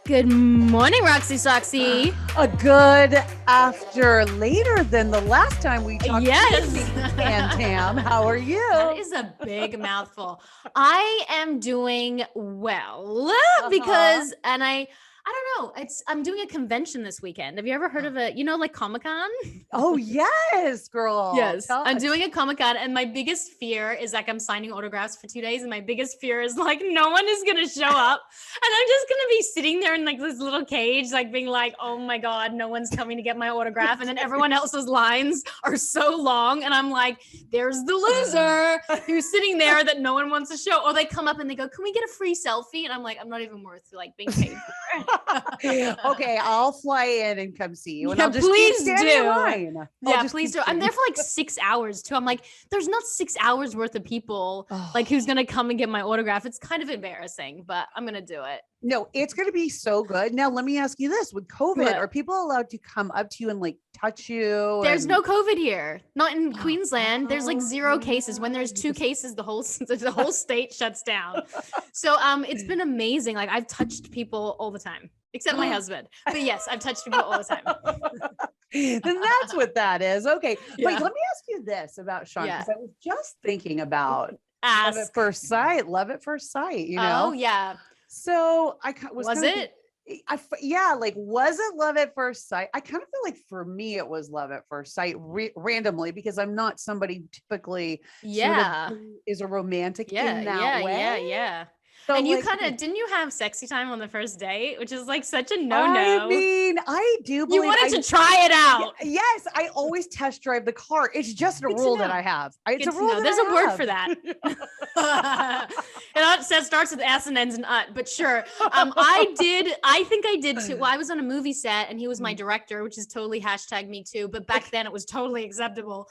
Good morning, Roxy Soxy. A good after later than the last time we talked. Yes. And Tam, how are you? That is a big mouthful. I am doing well because, and I don't know. I'm doing a convention this weekend. Have you ever heard of it? Like Comic-Con? Oh, yes, girl. Yes. I'm doing a Comic-Con, and my biggest fear is like I'm signing autographs for 2 days, and my biggest fear is like no one is going to show up, and I'm just going to be sitting there in like this little cage, like being like, oh my God, no one's coming to get my autograph. And then everyone else's lines are so long, and I'm like, there's the loser who's sitting there that no one wants to show. Or they come up and they go, can we get a free selfie? And I'm like, I'm not even worth like being paid for it. Okay, I'll fly in and come see you. And Yeah, I'll just please keep standing in do. line. Yeah, please do. I'm there for like 6 hours too. I'm like, there's not 6 hours worth of people like who's gonna come and get my autograph. It's kind of embarrassing, but I'm gonna do it. No, it's going to be so good. Now, let me ask you this. With COVID, What? are people allowed to come up to you and like touch you? There's no COVID here. Not in Queensland. There's like 0 cases. When there's 2 cases, the whole state shuts down. So it's been amazing. Like I've touched people all the time, except my husband. But yes, I've touched people all the time. Then that's what that is. Okay. Yeah. Wait, let me ask you this about Sean, because I was just thinking about Ask. love at first sight, Oh yeah. So I was it? Like, was it love at first sight? I kind of feel like for me, it was love at first sight randomly, because I'm not somebody typically is a romantic in that way. Yeah. So and you like, didn't you have sexy time on the first date, which is like such a no-no. I mean, I do believe you wanted to try it out. Yes, I always test drive the car. It's just a rule that I have. It's a rule. There's a word for that. It starts with S and ends in ut, but sure. I think I did too. Well, I was on a movie set and he was my director, which is totally #me too. But back then it was totally acceptable.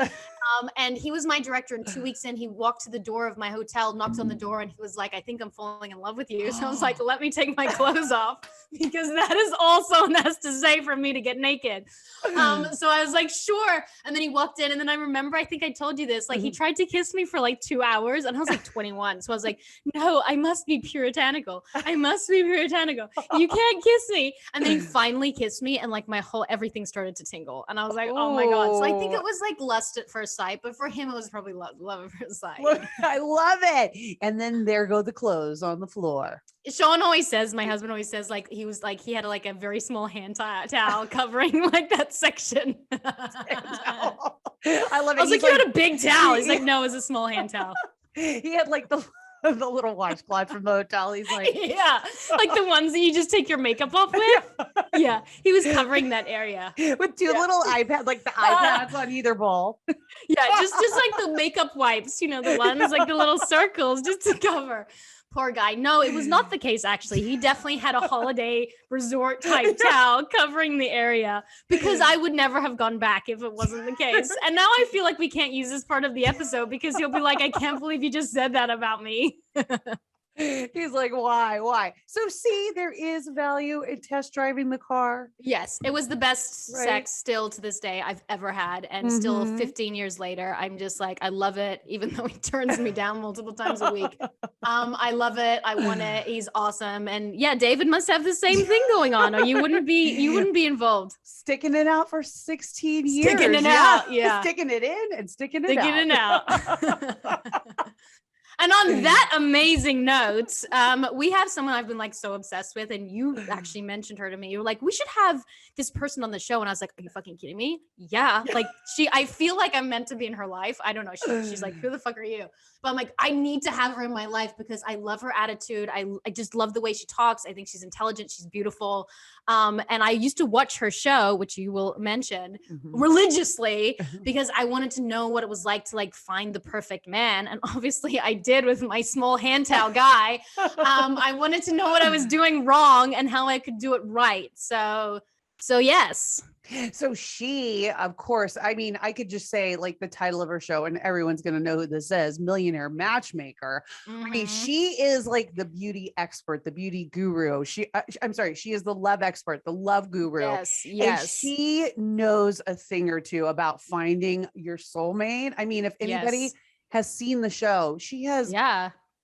And he was my director, and 2 weeks in, he walked to the door of my hotel, knocked on the door, and he was like, I think I'm falling in love with you. So I was like, let me take my clothes off, because that is all someone has to say for me to get naked. So I was like, sure. And then he walked in, and then I remember, I think I told you this, like he tried to kiss me for like 2 hours, and I was like 21. So I was like, no, I must be puritanical. You can't kiss me. And then he finally kissed me, and like everything started to tingle. And I was like, oh my God. So I think it was like lust at first sight, but for him, it was probably love at first sight. I love it. And then there go the clothes on the floor. Sean always says, my husband always says, like, he had like a very small hand towel covering like that section. I love it. I was like, you had a big towel. He's like, no, it's a small hand towel. He had like the little washcloth from the hotel. He's like, yeah, like the ones that you just take your makeup off with. Yeah, he was covering that area with 2 little iPads, like the iPads on either bowl. Yeah, just like the makeup wipes, the ones like the little circles just to cover. Poor guy. No, it was not the case, actually. He definitely had a holiday resort type towel covering the area, because I would never have gone back if it wasn't the case. And now I feel like we can't use this part of the episode, because he'll be like, I can't believe you just said that about me. He's like, why? So see, there is value in test driving the car. Yes, it was the best sex still to this day I've ever had. And still 15 years later, I'm just like, I love it, even though he turns me down multiple times a week. I love it. I want it. He's awesome. And yeah, David must have the same thing going on, or you wouldn't be involved. Sticking it out for 16 years. Sticking it out. Yeah. Sticking it in and sticking it out. And on that amazing note, we have someone I've been like so obsessed with, and you actually mentioned her to me. You were like, we should have this person on the show. And I was like, are you fucking kidding me? Yeah. Like I feel like I'm meant to be in her life. I don't know. She's like, who the fuck are you? But I'm like, I need to have her in my life, because I love her attitude. I just love the way she talks. I think she's intelligent. She's beautiful. And I used to watch her show, which you will mention, religiously, because I wanted to know what it was like to like find the perfect man. And obviously I did with my small hand towel guy. I wanted to know what I was doing wrong and how I could do it right. So yes. So she, of course, I mean, I could just say like the title of her show and everyone's going to know who this is, Millionaire Matchmaker. I mean, she is like the beauty expert, the beauty guru. I'm sorry, she is the love expert, the love guru. Yes. And she knows a thing or two about finding your soulmate. I mean, if anybody has seen the show, she has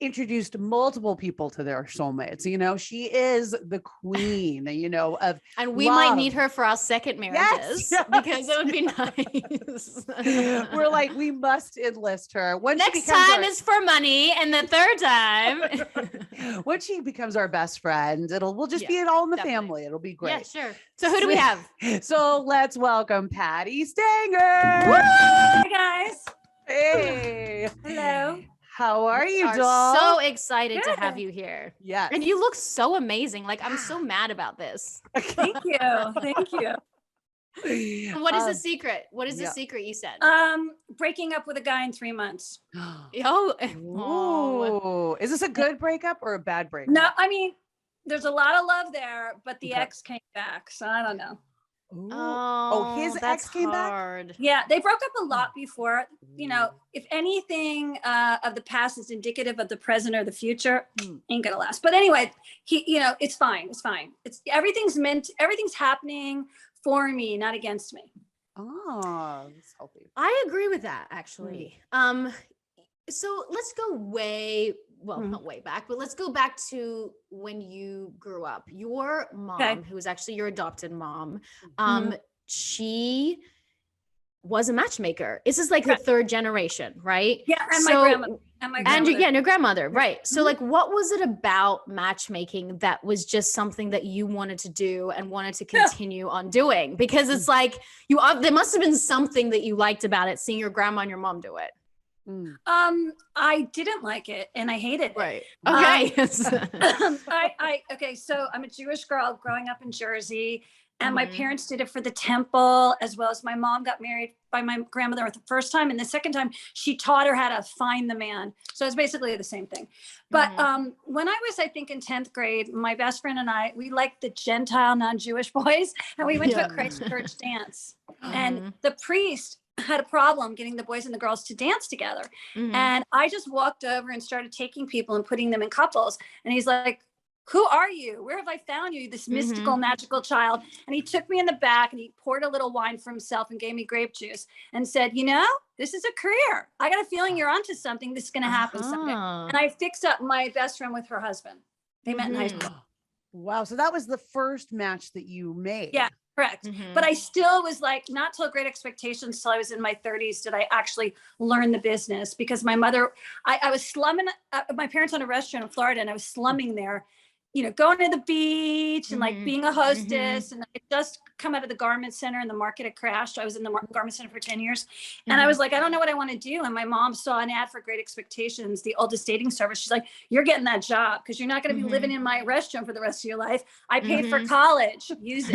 introduced multiple people to their soulmates. You know, she is the queen, you know, of and we love. might need her for our second marriages Yes. because it would be nice. We're like, we must enlist her. When Next time is for money, and the third time, when she becomes our best friend, we'll just be Yeah, it all in the definitely. family. It'll be great. Yeah, sure. So who do we have? So let's welcome Patti Stanger. Hi guys. Hey. Hello. How are you, Are doll? so excited to Good. have you here. Yes. And you look so amazing. Like, I'm so mad about this. Thank you. Thank you. And what is the secret? What is the yeah. secret you said? Breaking up with a guy in 3 months. Oh, Ooh. Is this a good breakup or a bad breakup? No, I mean, there's a lot of love there, but the Okay. ex came back, so I don't know. Ooh. oh, his that's ex came back? hard. Yeah, they broke up a lot before. You know, if anything of the past is indicative of the present or the future, ain't gonna last. But anyway, it's fine. It's fine. Everything's happening for me, not against me. Oh, that's healthy. I agree with that, actually. So let's go not way back, but let's go back to when you grew up. Your mom, who was actually your adopted mom, she was a matchmaker. This is like the third generation, right? Yeah, and my grandmother. And your grandmother, right? So like, what was it about matchmaking that was just something that you wanted to do and wanted to continue on doing? Because it's like there must have been something that you liked about it, seeing your grandma and your mom do it. I didn't like it and I hated it. Right. Okay. Okay. So I'm a Jewish girl growing up in Jersey, and my parents did it for the temple, as well as my mom got married by my grandmother the first time. And the second time she taught her how to find the man. So it's basically the same thing. But when I was, I think in 10th grade, my best friend and I, we liked the Gentile non-Jewish boys, and we went to a Christ church dance, and the priest had a problem getting the boys and the girls to dance together. And I just walked over and started taking people and putting them in couples. And he's like, who are you? Where have I found you? This mystical, magical child. And he took me in the back and he poured a little wine for himself and gave me grape juice and said, you know, this is a career. I got a feeling you're onto something. This is going to happen someday. And I fixed up my best friend with her husband. They met in high school. Wow. So that was the first match that you made. Yeah. Correct. But I still was like, not till Great Expectations, till I was in my 30s, did I actually learn the business, because my mother, I was slumming, my parents owned a restaurant in Florida, and I was slumming there, you know, going to the beach and like being a hostess. And I just come out of the garment center, and the market had crashed. I was in the garment center for 10 years. And I was like, I don't know what I want to do. And my mom saw an ad for Great Expectations, the oldest dating service. She's like, you're getting that job because you're not going to be living in my restaurant for the rest of your life. I paid for college. Use it.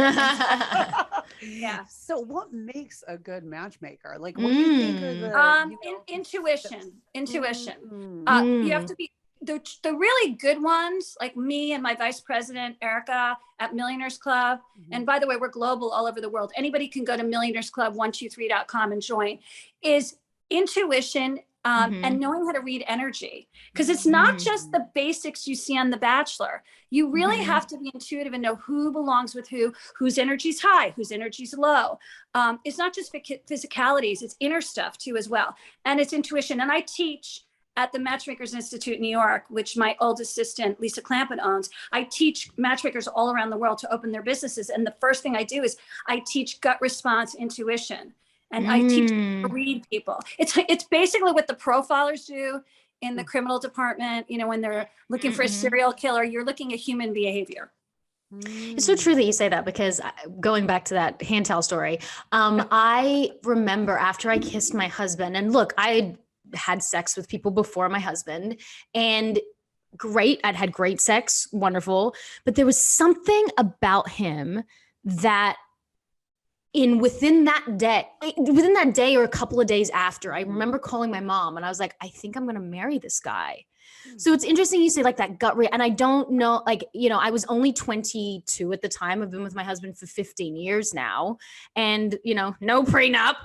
Yeah. So what makes a good matchmaker? Like, what do you think are the intuition. You have to be the really good ones, like me and my vice president, Erica, at Millionaires Club. And by the way, we're global, all over the world. Anybody can go to millionairesclub123.com and join. Is intuition and knowing how to read energy. Because it's not just the basics you see on The Bachelor. You really have to be intuitive and know who belongs with who, whose energy's high, whose energy's low. It's not just physicalities, it's inner stuff too as well. And it's intuition. And I teach at the Matchmakers Institute in New York, which my old assistant, Lisa Clampett, owns. I teach matchmakers all around the world to open their businesses. And the first thing I do is I teach gut response intuition. And I teach to read people. It's basically what the profilers do in the criminal department. You know, when they're looking for a serial killer, you're looking at human behavior. It's so true that you say that, because going back to that hand towel story, I remember after I kissed my husband, and look, I had sex with people before my husband, and great. I'd had great sex, wonderful. But there was something about him that within that day or a couple of days after, I remember calling my mom and I was like, I think I'm going to marry this guy. So it's interesting you say like that gut and I don't know, like, you know, I was only 22 at the time. I've been with my husband for 15 years now, and, you know, no prenup.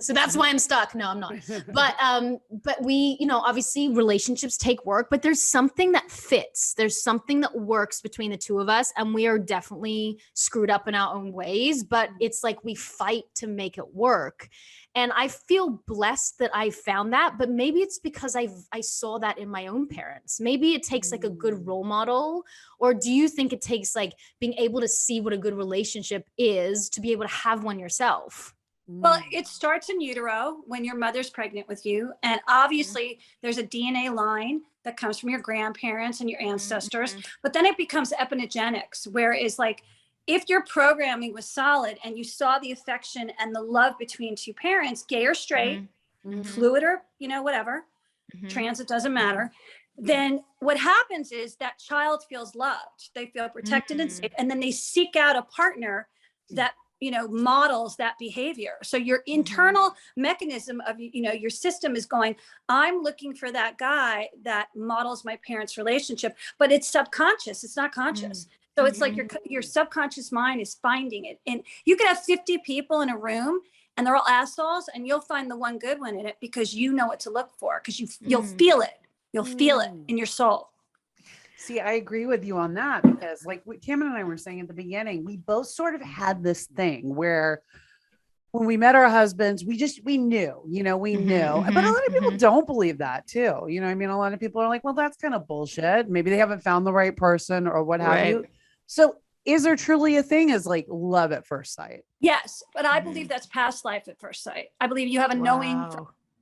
So that's why I'm stuck. No, I'm not. But we, you know, obviously relationships take work, but there's something that fits. There's something that works between the two of us, and we are definitely screwed up in our own ways, but it's like we fight to make it work. And I feel blessed that I found that, but maybe it's because I saw that in my own parents. Maybe it takes like a good role model, or do you think it takes like being able to see what a good relationship is to be able to have one yourself? Well, it starts in utero when your mother's pregnant with you. And obviously there's a DNA line that comes from your grandparents and your ancestors, but then it becomes epigenetics, where it's like, if your programming was solid and you saw the affection and the love between two parents, gay or straight, fluid or, whatever, trans, it doesn't matter, then what happens is that child feels loved. They feel protected and safe. And then they seek out a partner that, models that behavior. So your internal mechanism of, your system is going, I'm looking for that guy that models my parents' relationship, but it's subconscious. It's not conscious. So it's like your subconscious mind is finding it. And you could have 50 people in a room and they're all assholes, and you'll find the one good one in it because you know what to look for, because you'll feel it. You'll feel it in your soul. See, I agree with you on that, because like what Cameron and I were saying at the beginning, we both sort of had this thing where when we met our husbands, we knew, we knew, but a lot of people don't believe that too. I mean, a lot of people are like, well, that's kind of bullshit. Maybe they haven't found the right person or what have you. So is there truly a thing as like love at first sight? Yes, but I believe that's past life at first sight. I believe you have a knowing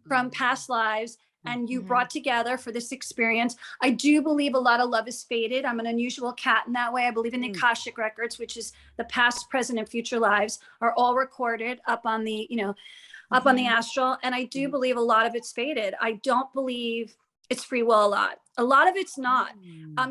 from past lives, and you brought together for this experience. I do believe a lot of love is fated. I'm an unusual cat in that way. I believe in the Akashic records, which is the past, present, and future lives are all recorded up on the, up on the astral. And I do believe a lot of it's fated. I don't believe it's free will a lot. A lot of it's not.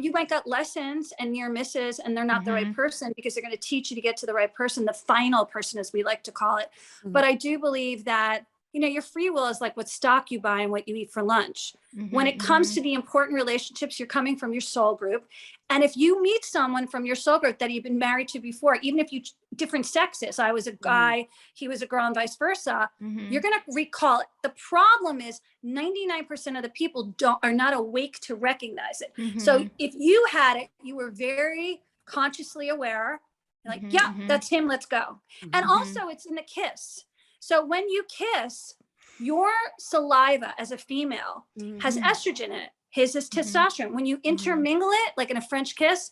You might get lessons and near misses, and they're not the right person, because they're going to teach you to get to the right person, the final person, as we like to call it. But I do believe that, your free will is like what stock you buy and what you eat for lunch. When it comes to the important relationships, you're coming from your soul group. And if you meet someone from your soul group that you've been married to before, even if you different sexes, I was a guy, he was a girl, and vice versa, you're going to recall it. The problem is 99% of the people are not awake to recognize it. So if you had it, you were very consciously aware, like, yeah, that's him, let's go. And also it's in the kiss. So when you kiss, your saliva as a female has estrogen in it. His is testosterone. When you intermingle it, like in a French kiss,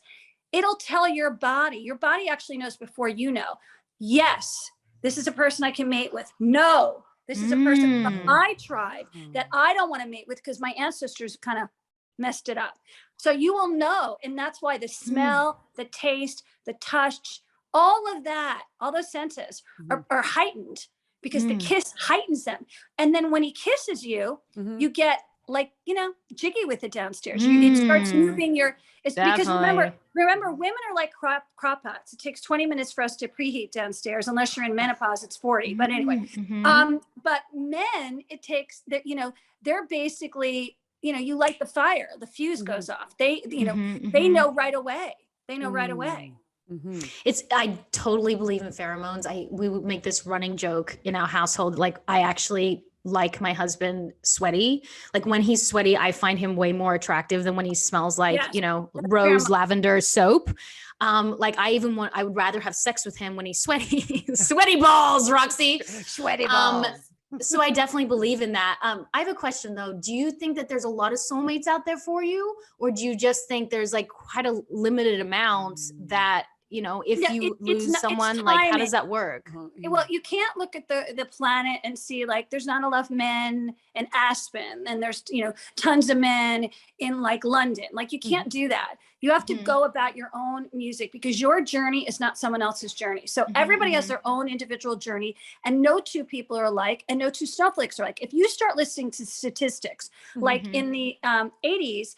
it'll tell your body actually knows before you know, yes, this is a person I can mate with. No, this is a person from my tribe that I don't want to mate with because my ancestors kind of messed it up. So you will know. And that's why the smell, the taste, the touch, all of that, all those senses are heightened, because the kiss heightens them. And then when he kisses you, you get like, jiggy with it downstairs. It starts moving it's because remember, women are like crop pots. It takes 20 minutes for us to preheat downstairs. Unless you're in menopause, it's 40. But anyway, but men, it takes that, they're basically, you light the fire, the fuse goes off. They, they know right away. They know right away. I totally believe in pheromones. We would make this running joke in our household. Like, I actually like my husband sweaty. Like, when he's sweaty, I find him way more attractive than when he smells like, rose lavender soap. Like, I would rather have sex with him when he's sweaty. Sweaty balls, Roxy. Sweaty balls. So I definitely believe in that. I have a question though. Do you think that there's a lot of soulmates out there for you? Or do you just think there's like quite a limited amount that, if you lose someone, like, how does that work? Well, you can't look at the planet and see like there's not enough men in Aspen, and there's, tons of men in like London. Like, you can't do that. You have to go about your own music, because your journey is not someone else's journey. So everybody has their own individual journey, and no two people are alike, and no two snowflakes are alike. If you start listening to statistics, like in the 80s,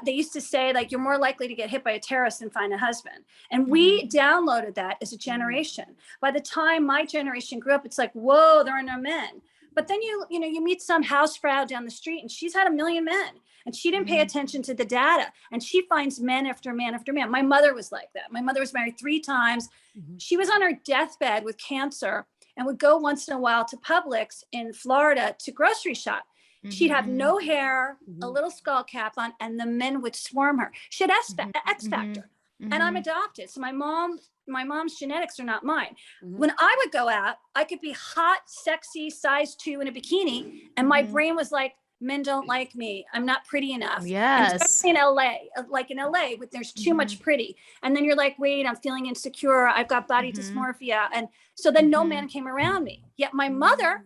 they used to say, like, you're more likely to get hit by a terrorist than find a husband. And we downloaded that as a generation. By the time my generation grew up, it's like, whoa, there are no men. But then you meet some housefrau down the street, and she's had 1 million men, and she didn't pay attention to the data, and she finds man after man after man. My mother was like that. My mother was married 3 times. She was on her deathbed with cancer and would go once in a while to Publix in Florida to grocery shop. She'd have no hair, a little skull cap on, and the men would swarm her. She had X factor. And I'm adopted. So my mom my mom's genetics are not mine. When I would go out, I could be hot, sexy, size 2 in a bikini. And my brain was like, men don't like me. I'm not pretty enough. Yes. And especially in LA, like in LA, there's too much pretty. And then you're like, wait, I'm feeling insecure. I've got body dysmorphia. And so then no man came around me. Yet my mother,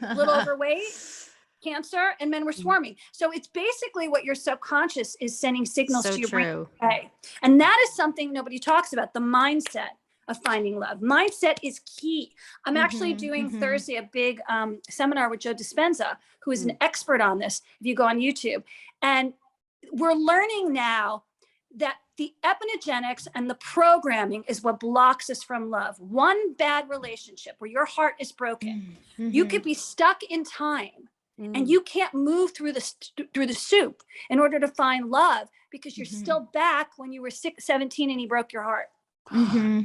a little overweight, cancer, and men were swarming. So it's basically what your subconscious is sending signals to your brain. Okay. And that is something nobody talks about, the mindset of finding love. Mindset is key. I'm actually doing Thursday a big seminar with Joe Dispenza, who is an expert on this, if you go on YouTube. And we're learning now that the epigenetics and the programming is what blocks us from love. One bad relationship where your heart is broken, you could be stuck in time. And you can't move through the soup in order to find love because you're still back when you were 17 and he broke your heart.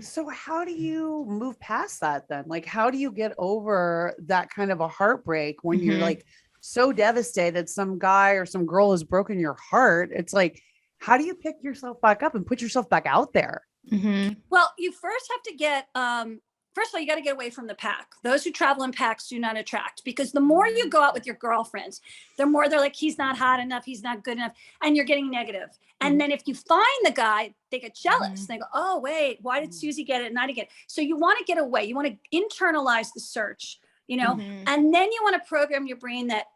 So how do you move past that then? Like, how do you get over that kind of a heartbreak when you're like so devastated some guy or some girl has broken your heart? It's like, how do you pick yourself back up and put yourself back out there? Well, you first have to get, first of all, you got to get away from the pack. Those who travel in packs do not attract, because the more you go out with your girlfriends, the more they're like, he's not hot enough, he's not good enough, and you're getting negative. And then if you find the guy, they get jealous. They go, oh, wait, why did Susie get it and I didn't get it? So you want to get away. You want to internalize the search, you know, and then you want to program your brain that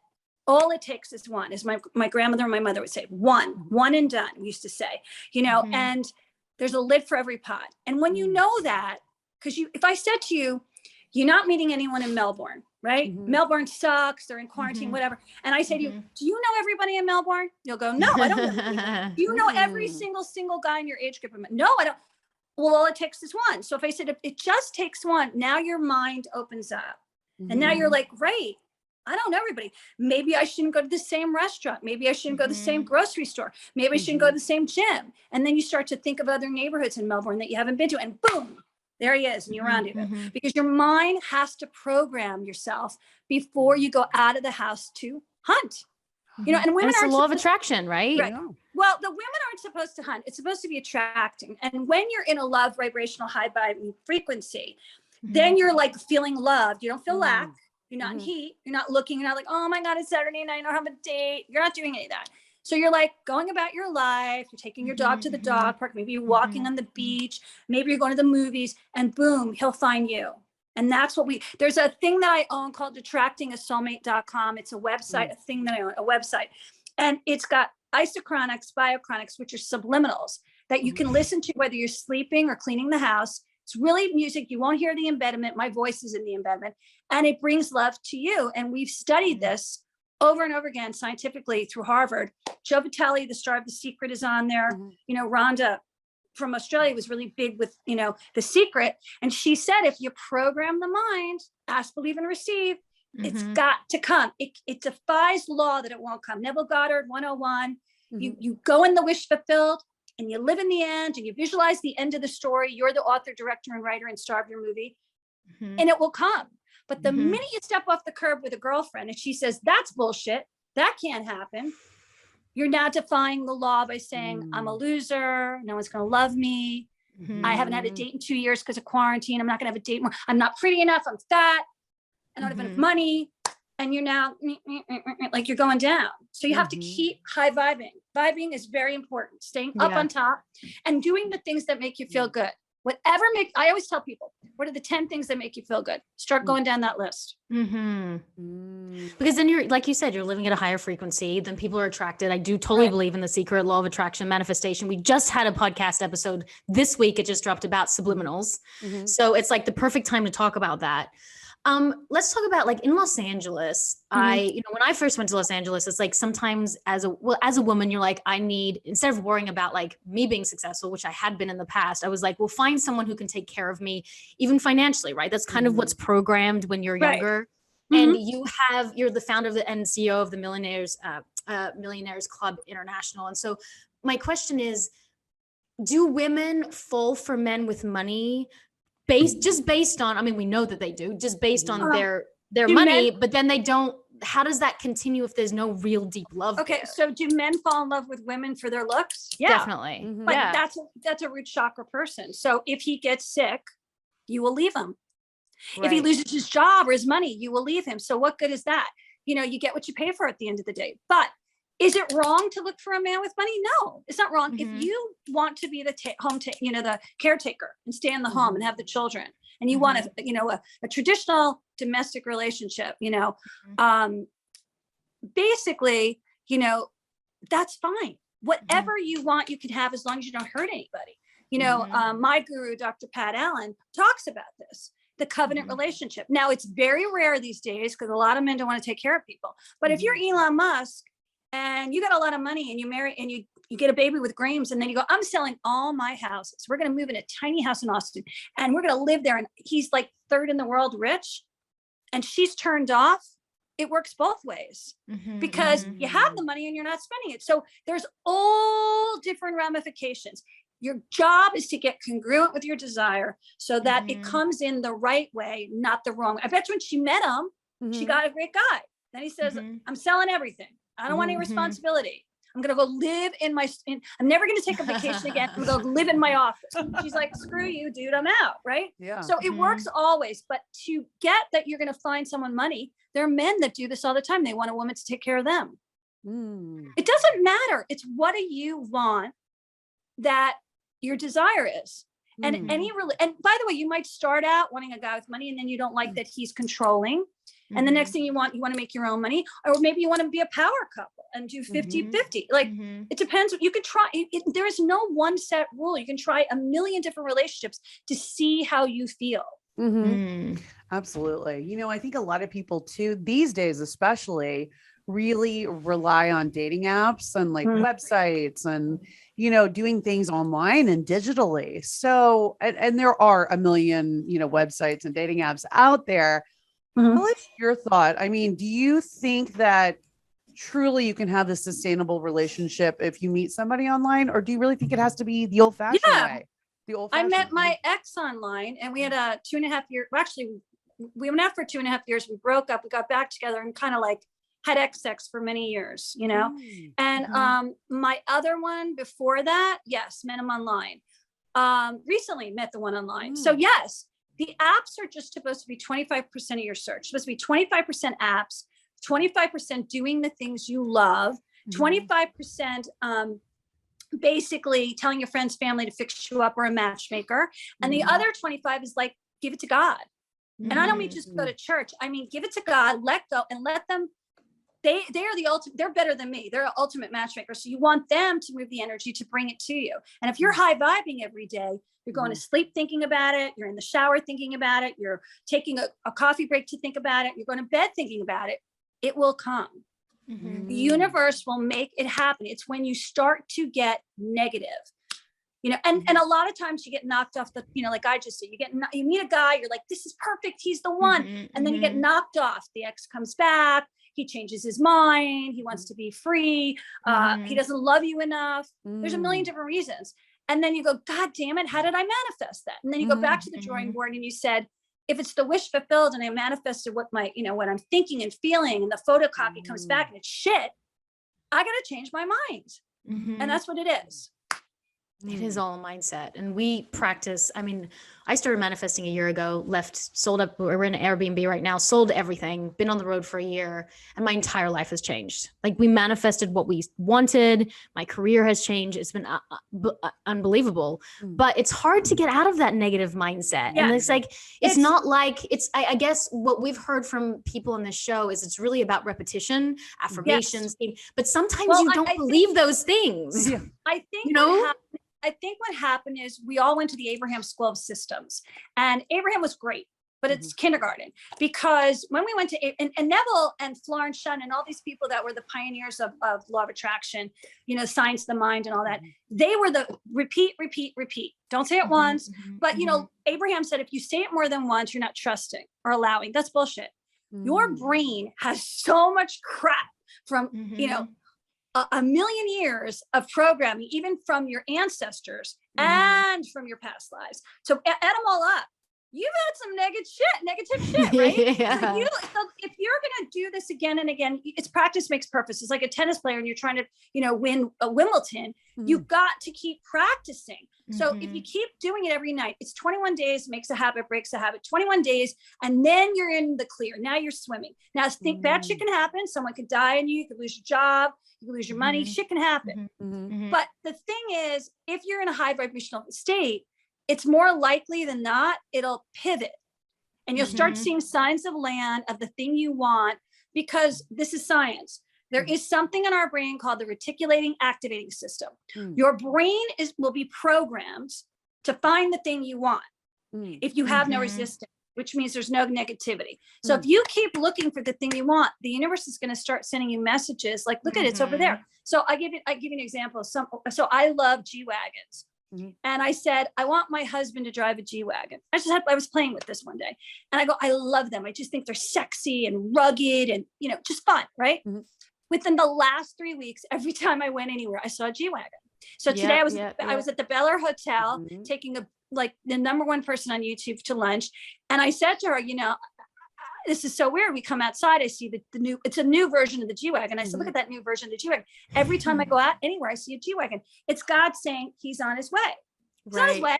all it takes is one, as my grandmother and my mother would say, one and done, we used to say, you know, and there's a lid for every pot. And when you know that, because if I said to you, you're not meeting anyone in Melbourne, right? Melbourne sucks. They're in quarantine, whatever. And I say to you, do you know everybody in Melbourne? You'll go, no, I don't know anybody. Do you know every single guy in your age group? No, I don't. Well, all it takes is one. So if I said, it just takes one, now your mind opens up. And now you're like, great, I don't know everybody. Maybe I shouldn't go to the same restaurant. Maybe I shouldn't go to the same grocery store. Maybe I shouldn't go to the same gym. And then you start to think of other neighborhoods in Melbourne that you haven't been to, and boom, there he is, and you're around it. Because your mind has to program yourself before you go out of the house to hunt. You know, and women it's the law of attraction, right? Right. Well, the women aren't supposed to hunt. It's supposed to be attracting. And when you're in a love vibrational high vibing frequency, then you're like feeling loved. You don't feel lack. You're not in heat. You're not looking. You're not like, oh my God, it's Saturday night, I don't have a date. You're not doing any of that. So you're like going about your life. You're taking your dog to the dog park. Maybe you're walking on the beach. Maybe you're going to the movies, and boom, he'll find you. And that's what there's a thing that I own called attractingasoulmate.com. It's a website, a thing that I own, a website. And it's got isochronics, biochronics, which are subliminals that you can listen to whether you're sleeping or cleaning the house. It's really music. You won't hear the embedment. My voice is in the embedment, and it brings love to you. And we've studied this over and over again scientifically through Harvard. Joe Vitale, the star of The Secret, is on there. You know, Rhonda from Australia was really big with, you know, The Secret. And she said, if you program the mind, ask, believe, and receive, it's got to come. It defies law that it won't come. Neville Goddard 101. You go in the wish fulfilled, and you live in the end, and you visualize the end of the story. You're the author, director, and writer and star of your movie, and it will come. But the minute you step off the curb with a girlfriend and she says, that's bullshit, that can't happen, you're now defying the law by saying, I'm a loser, no one's going to love me, I haven't had a date in 2 years because of quarantine, I'm not going to have a date more, I'm not pretty enough, I'm fat, I don't have enough money. And you're now like you're going down. So you have to keep high vibing. Vibing is very important. Staying up on top and doing the things that make you feel good. I always tell people, what are the 10 things that make you feel good? Start going down that list. Because then you're, like you said, you're living at a higher frequency, then people are attracted. I do totally believe in the secret law of attraction manifestation. We just had a podcast episode this week. It just dropped about subliminals. So it's like the perfect time to talk about that. Let's talk about, like, in Los Angeles, when I first went to Los Angeles, it's like sometimes as a woman, you're like, I need, instead of worrying about like me being successful, which I had been in the past, I was like, well, find someone who can take care of me, even financially, right? That's kind of what's programmed when you're younger. And you're the founder and CEO of the Millionaires Club International. And so my question is, do women fall for men with money based on, I mean, we know that they do, just based on their money, but then they don't how does that continue if there's no real deep love? Okay. there? So do men fall in love with women for their looks? Yeah, Definitely. but Yeah. that's a root chakra person. So if he gets sick, you will leave him. If he Right. loses his job or his money, you will leave him. So what good is that? You know, you get what you pay for at the end of the day. But is it wrong to look for a man with money? No, it's not wrong. If you want to be the the caretaker and stay in the home and have the children, and you want a traditional domestic relationship, basically, that's fine. Whatever you want, you can have as long as you don't hurt anybody. My guru, Dr. Pat Allen, talks about this, the covenant relationship. Now, it's very rare these days because a lot of men don't want to take care of people. But if you're Elon Musk and you got a lot of money and you marry and you get a baby with Grimes, and then you go, I'm selling all my houses. We're going to move in a tiny house in Austin and we're going to live there. And he's like third in the world rich and she's turned off. It works both ways because you have the money and you're not spending it. So there's all different ramifications. Your job is to get congruent with your desire so that it comes in the right way, not the wrong. I bet you when she met him, she got a great guy. Then he says, I'm selling everything. I don't want any responsibility. I'm going to go live I'm never going to take a vacation again. I'm going to go live in my office. She's like, screw you, dude. I'm out. Right. Yeah. So it works always. But to get that you're going to find someone money, there are men that do this all the time. They want a woman to take care of them. It doesn't matter. It's what do you want that your desire is. And and by the way, you might start out wanting a guy with money and then you don't like that he's controlling. And the next thing you want to make your own money, or maybe you want to be a power couple and do 50-50. Like it depends. You could try. There is no one set rule. You can try a million different relationships to see how you feel. Absolutely. I think a lot of people too, these days, especially, really rely on dating apps and like websites and, doing things online and digitally. So, and there are a million, websites and dating apps out there. What's your thought? I mean, do you think that truly you can have a sustainable relationship if you meet somebody online, or do you really think it has to be the old fashioned way? I met my ex online and we had a 2.5 year, well, actually we went out for 2.5 years. We broke up, we got back together and kind of like had sex for many years, and my other one before that, yes, met him online. Recently met the one online. So yes, the apps are just supposed to be 25% of your search. It's supposed to be 25% apps, 25% doing the things you love, 25% basically telling your friends, family to fix you up or a matchmaker. And the other 25 is like, give it to God. And I don't mean just go to church. I mean, give it to God, let go and let them. They are the ultimate, they're better than me. They're an ultimate matchmaker. So you want them to move the energy to bring it to you. And if you're high vibing every day, you're going to sleep thinking about it. You're in the shower thinking about it. You're taking a coffee break to think about it. You're going to bed thinking about it. It will come. The universe will make it happen. It's when you start to get negative, and a lot of times you get knocked off the, like I just said, you meet a guy, you're like, this is perfect. He's the one. And then you get knocked off. The ex comes back. He changes his mind. He wants to be free. He doesn't love you enough. There's a million different reasons. And then you go, God damn it. How did I manifest that? And then you go back to the drawing board and you said, if it's the wish fulfilled and I manifested what what I'm thinking and feeling, and the photocopy comes back and it's shit, I got to change my mind. And that's what it is. It is all a mindset. And we practice. I mean, I started manifesting a year ago, sold up. We're in an Airbnb right now, sold everything, been on the road for a year, and my entire life has changed. Like we manifested what we wanted. My career has changed. It's been unbelievable, but it's hard to get out of that negative mindset. And it's like, it's not like I guess what we've heard from people on this show is it's really about repetition, affirmations, but sometimes you don't believe those things. I think, I think what happened is we all went to the Abraham School of Systems, and Abraham was great, but it's kindergarten, because when we went to, and Neville and Florence Shun and all these people that were the pioneers of law of attraction, science of the mind and all that, they were the repeat. Don't say it once, but Abraham said, if you say it more than once, you're not trusting or allowing. That's bullshit. Your brain has so much crap from, a million years of programming, even from your ancestors and from your past lives. So add them all up. you've had some negative shit, right? Yeah. So if you're going to do this again and again, it's practice makes perfect. It's like a tennis player and you're trying to, win a Wimbledon. You've got to keep practicing. So if you keep doing it every night, it's 21 days, makes a habit, breaks a habit, 21 days. And then you're in the clear. Now you're swimming. Now think bad shit can happen. Someone could die on you. You could lose your job. You could lose your money. Shit can happen. But the thing is, if you're in a high vibrational state, it's more likely than not, it'll pivot and you'll start seeing signs of land of the thing you want, because this is science. There is something in our brain called the reticulating activating system. Your brain will be programmed to find the thing you want if you have no resistance, which means there's no negativity. So if you keep looking for the thing you want, the universe is going to start sending you messages like, look at it, it's over there. So I give you an example of so I love G-Wagons. And I said, I want my husband to drive a G-Wagon. I was playing with this one day and I go, I love them. I just think they're sexy and rugged and, just fun. Right. Within the last 3 weeks, every time I went anywhere, I saw a G-Wagon. So today I was at the Bel Air Hotel taking the number one person on YouTube to lunch. And I said to her, this is so weird. We come outside, I see it's a new version of the G-Wagon. I said, look at that new version of the G-Wagon. Every time I go out anywhere, I see a G-Wagon. It's God saying he's on his way. He's on his way.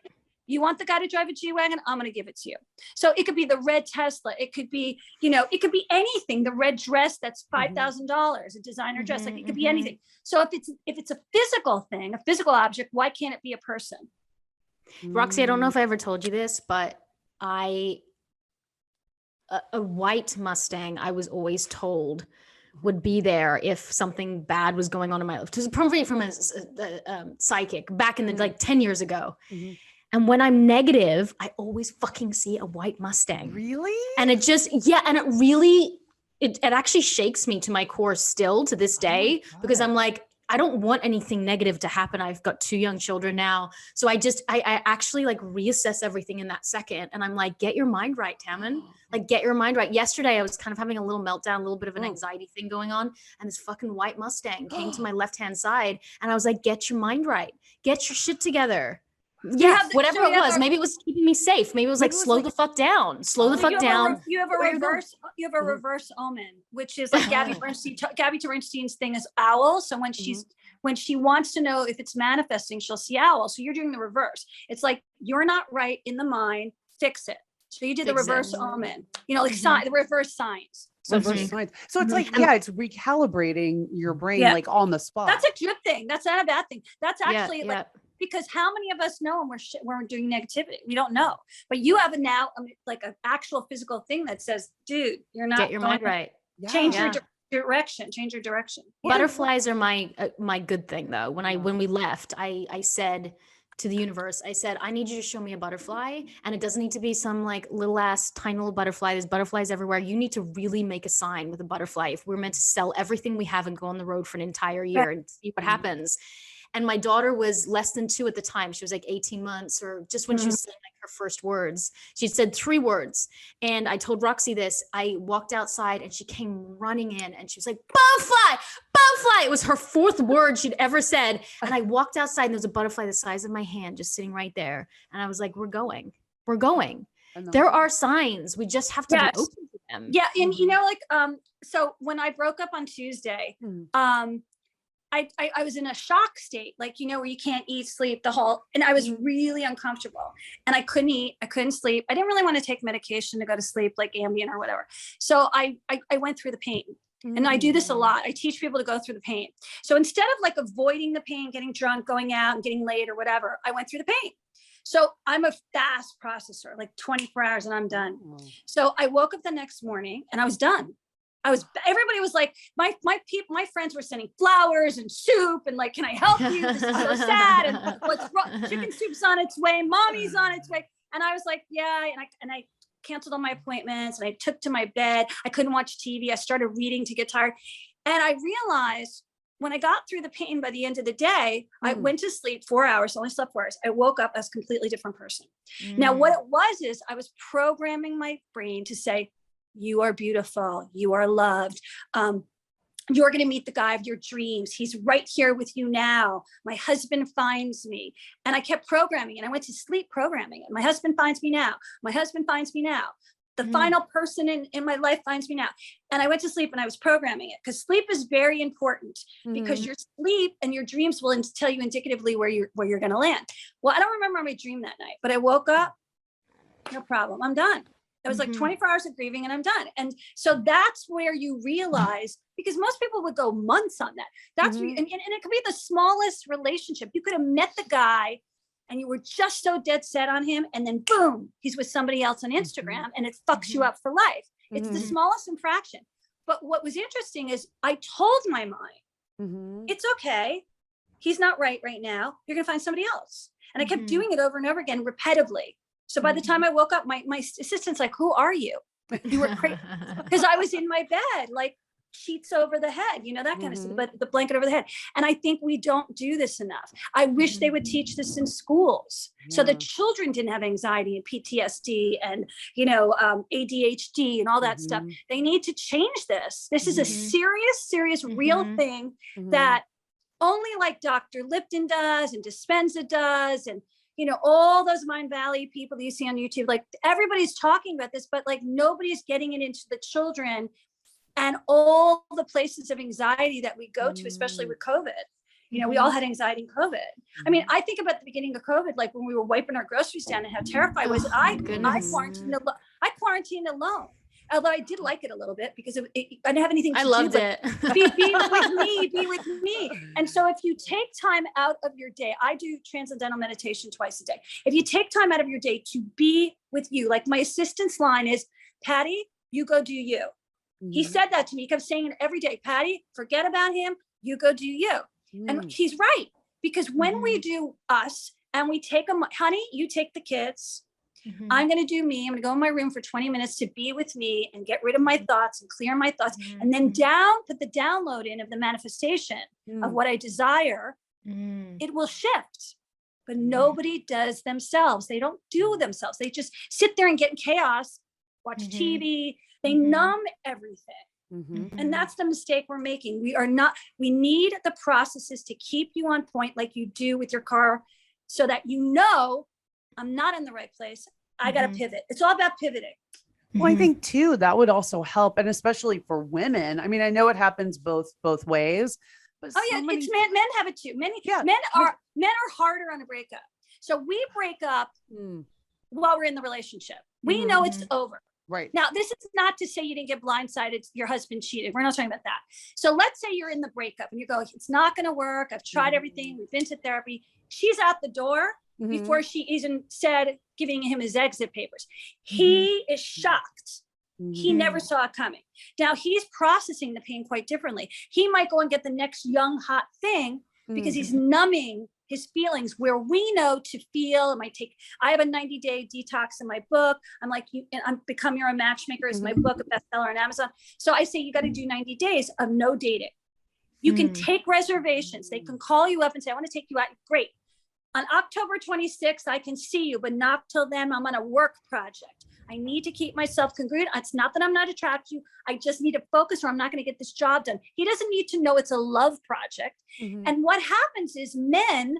You want the guy to drive a G-Wagon? I'm going to give it to you. So it could be the red Tesla. It could be, it could be anything. The red dress that's $5,000, a designer dress. Like it could be anything. So if it's a physical thing, a physical object, why can't it be a person? Roxy, I don't know if I ever told you this, but a white Mustang, I was always told would be there if something bad was going on in my life. Probably from a psychic back in the 10 years ago. And when I'm negative, I always fucking see a white Mustang. Really? And it just, and it really, it actually shakes me to my core still to this day, because I'm like, I don't want anything negative to happen. I've got 2 young children now. So I actually reassess everything in that second. And I'm like, get your mind right, Tammin. Get your mind right. Yesterday, I was kind of having a little meltdown, a little bit of an anxiety thing going on. And this fucking white Mustang came to my left-hand side. And I was like, get your mind right. Get your shit together. Yeah, whatever it was. Maybe it was keeping me safe. Maybe it was slow the fuck down. Slow the fuck down. You have a reverse omen, which is like Gabby Bernstein's thing is owl. So when she wants to know if it's manifesting, she'll see owl. So you're doing the reverse. It's like, you're not right in the mind, fix it. So you did the reverse omen, the reverse signs. So it's like, it's recalibrating your brain on the spot. That's a good thing. That's not a bad thing. That's actually because how many of us know when we're doing negativity? We don't know, but you have an actual physical thing that says, dude, you're not. Get your mind right. Change your direction. Change your direction. Butterflies are my good thing though. When we left, I said to the universe, I said, I need you to show me a butterfly, and it doesn't need to be some little ass tiny little butterfly. There's butterflies everywhere. You need to really make a sign with a butterfly. If we're meant to sell everything we have and go on the road for an entire year and see what happens. And my daughter was less than 2 at the time. She was 18 months, or just when she was saying her first words. She'd said 3 words. And I told Roxy this. I walked outside and she came running in and she was like, butterfly, butterfly. It was her 4th word she'd ever said. And I walked outside and there was a butterfly the size of my hand just sitting right there. And I was like, we're going. There are signs. We just have to be open to them. Yeah. And so when I broke up on Tuesday, I was in a shock state, where you can't eat, sleep, and I was really uncomfortable and I couldn't eat, I couldn't sleep. I didn't really want to take medication to go to sleep, like Ambien or whatever. So I went through the pain. And I do this a lot. I teach people to go through the pain. So instead of avoiding the pain, getting drunk, going out and getting late or whatever, I went through the pain. So I'm a fast processor, 24 hours and I'm done. So I woke up the next morning and I was done. Everybody was like, my friends were sending flowers and soup and can I help you? This is so sad. And what's wrong? Chicken soup's on its way. Mommy's on its way. And I was like, yeah. And I canceled all my appointments and I took to my bed. I couldn't watch TV. I started reading to get tired. And I realized when I got through the pain by the end of the day, I went to sleep 4 hours, only slept 4 hours. I woke up as a completely different person. Now, what it was is I was programming my brain to say, you are beautiful. You are loved. you're going to meet the guy of your dreams. He's right here with you now. My husband finds me. And I kept programming, and I went to sleep programming it. My husband finds me now. My husband finds me now. The final person in my life finds me now. And I went to sleep and I was programming it, because sleep is very important, because your sleep and your dreams will tell you indicatively where you're going to land. Well, I don't remember my dream that night, but I woke up, no problem. I'm done. It was like 24 hours of grieving and I'm done. And so that's where you realize, because most people would go months on that. That's and it could be the smallest relationship. You could have met the guy and you were just so dead set on him, and then boom, he's with somebody else on Instagram, and it fucks you up for life. It's the smallest infraction. But what was interesting is I told my mind, it's okay. He's not right now. You're going to find somebody else. And I kept doing it over and over again, repetitively. So by the time I woke up, my assistant's like, who are you? You were crazy. Because I was in my bed, like sheets over the head, you know, that kind of stuff, but the blanket over the head. And I think we don't do this enough. I wish they would teach this in schools, so that children didn't have anxiety and PTSD and, you know, ADHD and all that stuff. They need to change this. This is a serious, real thing that only like Dr. Lipton does and Dispenza does, and you know, all those Mind Valley people that you see on YouTube, like everybody's talking about this, but like nobody's getting it into the children and all the places of anxiety that we go to, especially with COVID. You know, we all had anxiety in COVID. I mean, I think about the beginning of COVID, like when we were wiping our groceries down and how terrified I was. I quarantined alone. Although I did like it a little bit, because I didn't have anything to do. I loved it. Be with me. And so if you take time out of your day, I do transcendental meditation twice a day. If you take time out of your day to be with you, like my assistant's line is, Patti, you go do you. He said that to me. He kept saying it every day. Patti, forget about him. You go do you. And he's right. Because when we do us and we take them, honey, you take the kids. I'm going to do me. I'm going to go in my room for 20 minutes to be with me and get rid of my thoughts and clear my thoughts. And then put the download in of the manifestation of what I desire. It will shift. But nobody does themselves. They don't do themselves. They just sit there and get in chaos, watch TV. They numb everything. And that's the mistake we're making. We need the processes to keep you on point, like you do with your car, so that you know, I'm not in the right place. I got to pivot. It's all about pivoting. Well, I think too, that would also help. And especially for women. I mean, I know it happens both ways, but it's men have it too. Men are harder on a breakup. So we break up while we're in the relationship. We know it's over. Right. Now, this is not to say you didn't get blindsided, your husband cheated. We're not talking about that. So let's say you're in the breakup and you go, it's not going to work. I've tried everything. We've been to therapy. She's out the door before she even said giving him his exit papers. He is shocked. He never saw it coming. Now he's processing the pain quite differently. He might go and get the next young hot thing because he's numbing his feelings, where we know to feel. I have a 90-day detox in my book. I'm like, I'm Become Your Own Matchmaker is my book, a bestseller on Amazon. So I say, you got to do 90 days of no dating. You can take reservations. They can call you up and say, I want to take you out. Great. On October 26th, I can see you, but not till then. I'm on a work project. I need to keep myself congruent. It's not that I'm not attracted to you. I just need to focus, or I'm not going to get this job done. He doesn't need to know it's a love project. And what happens is men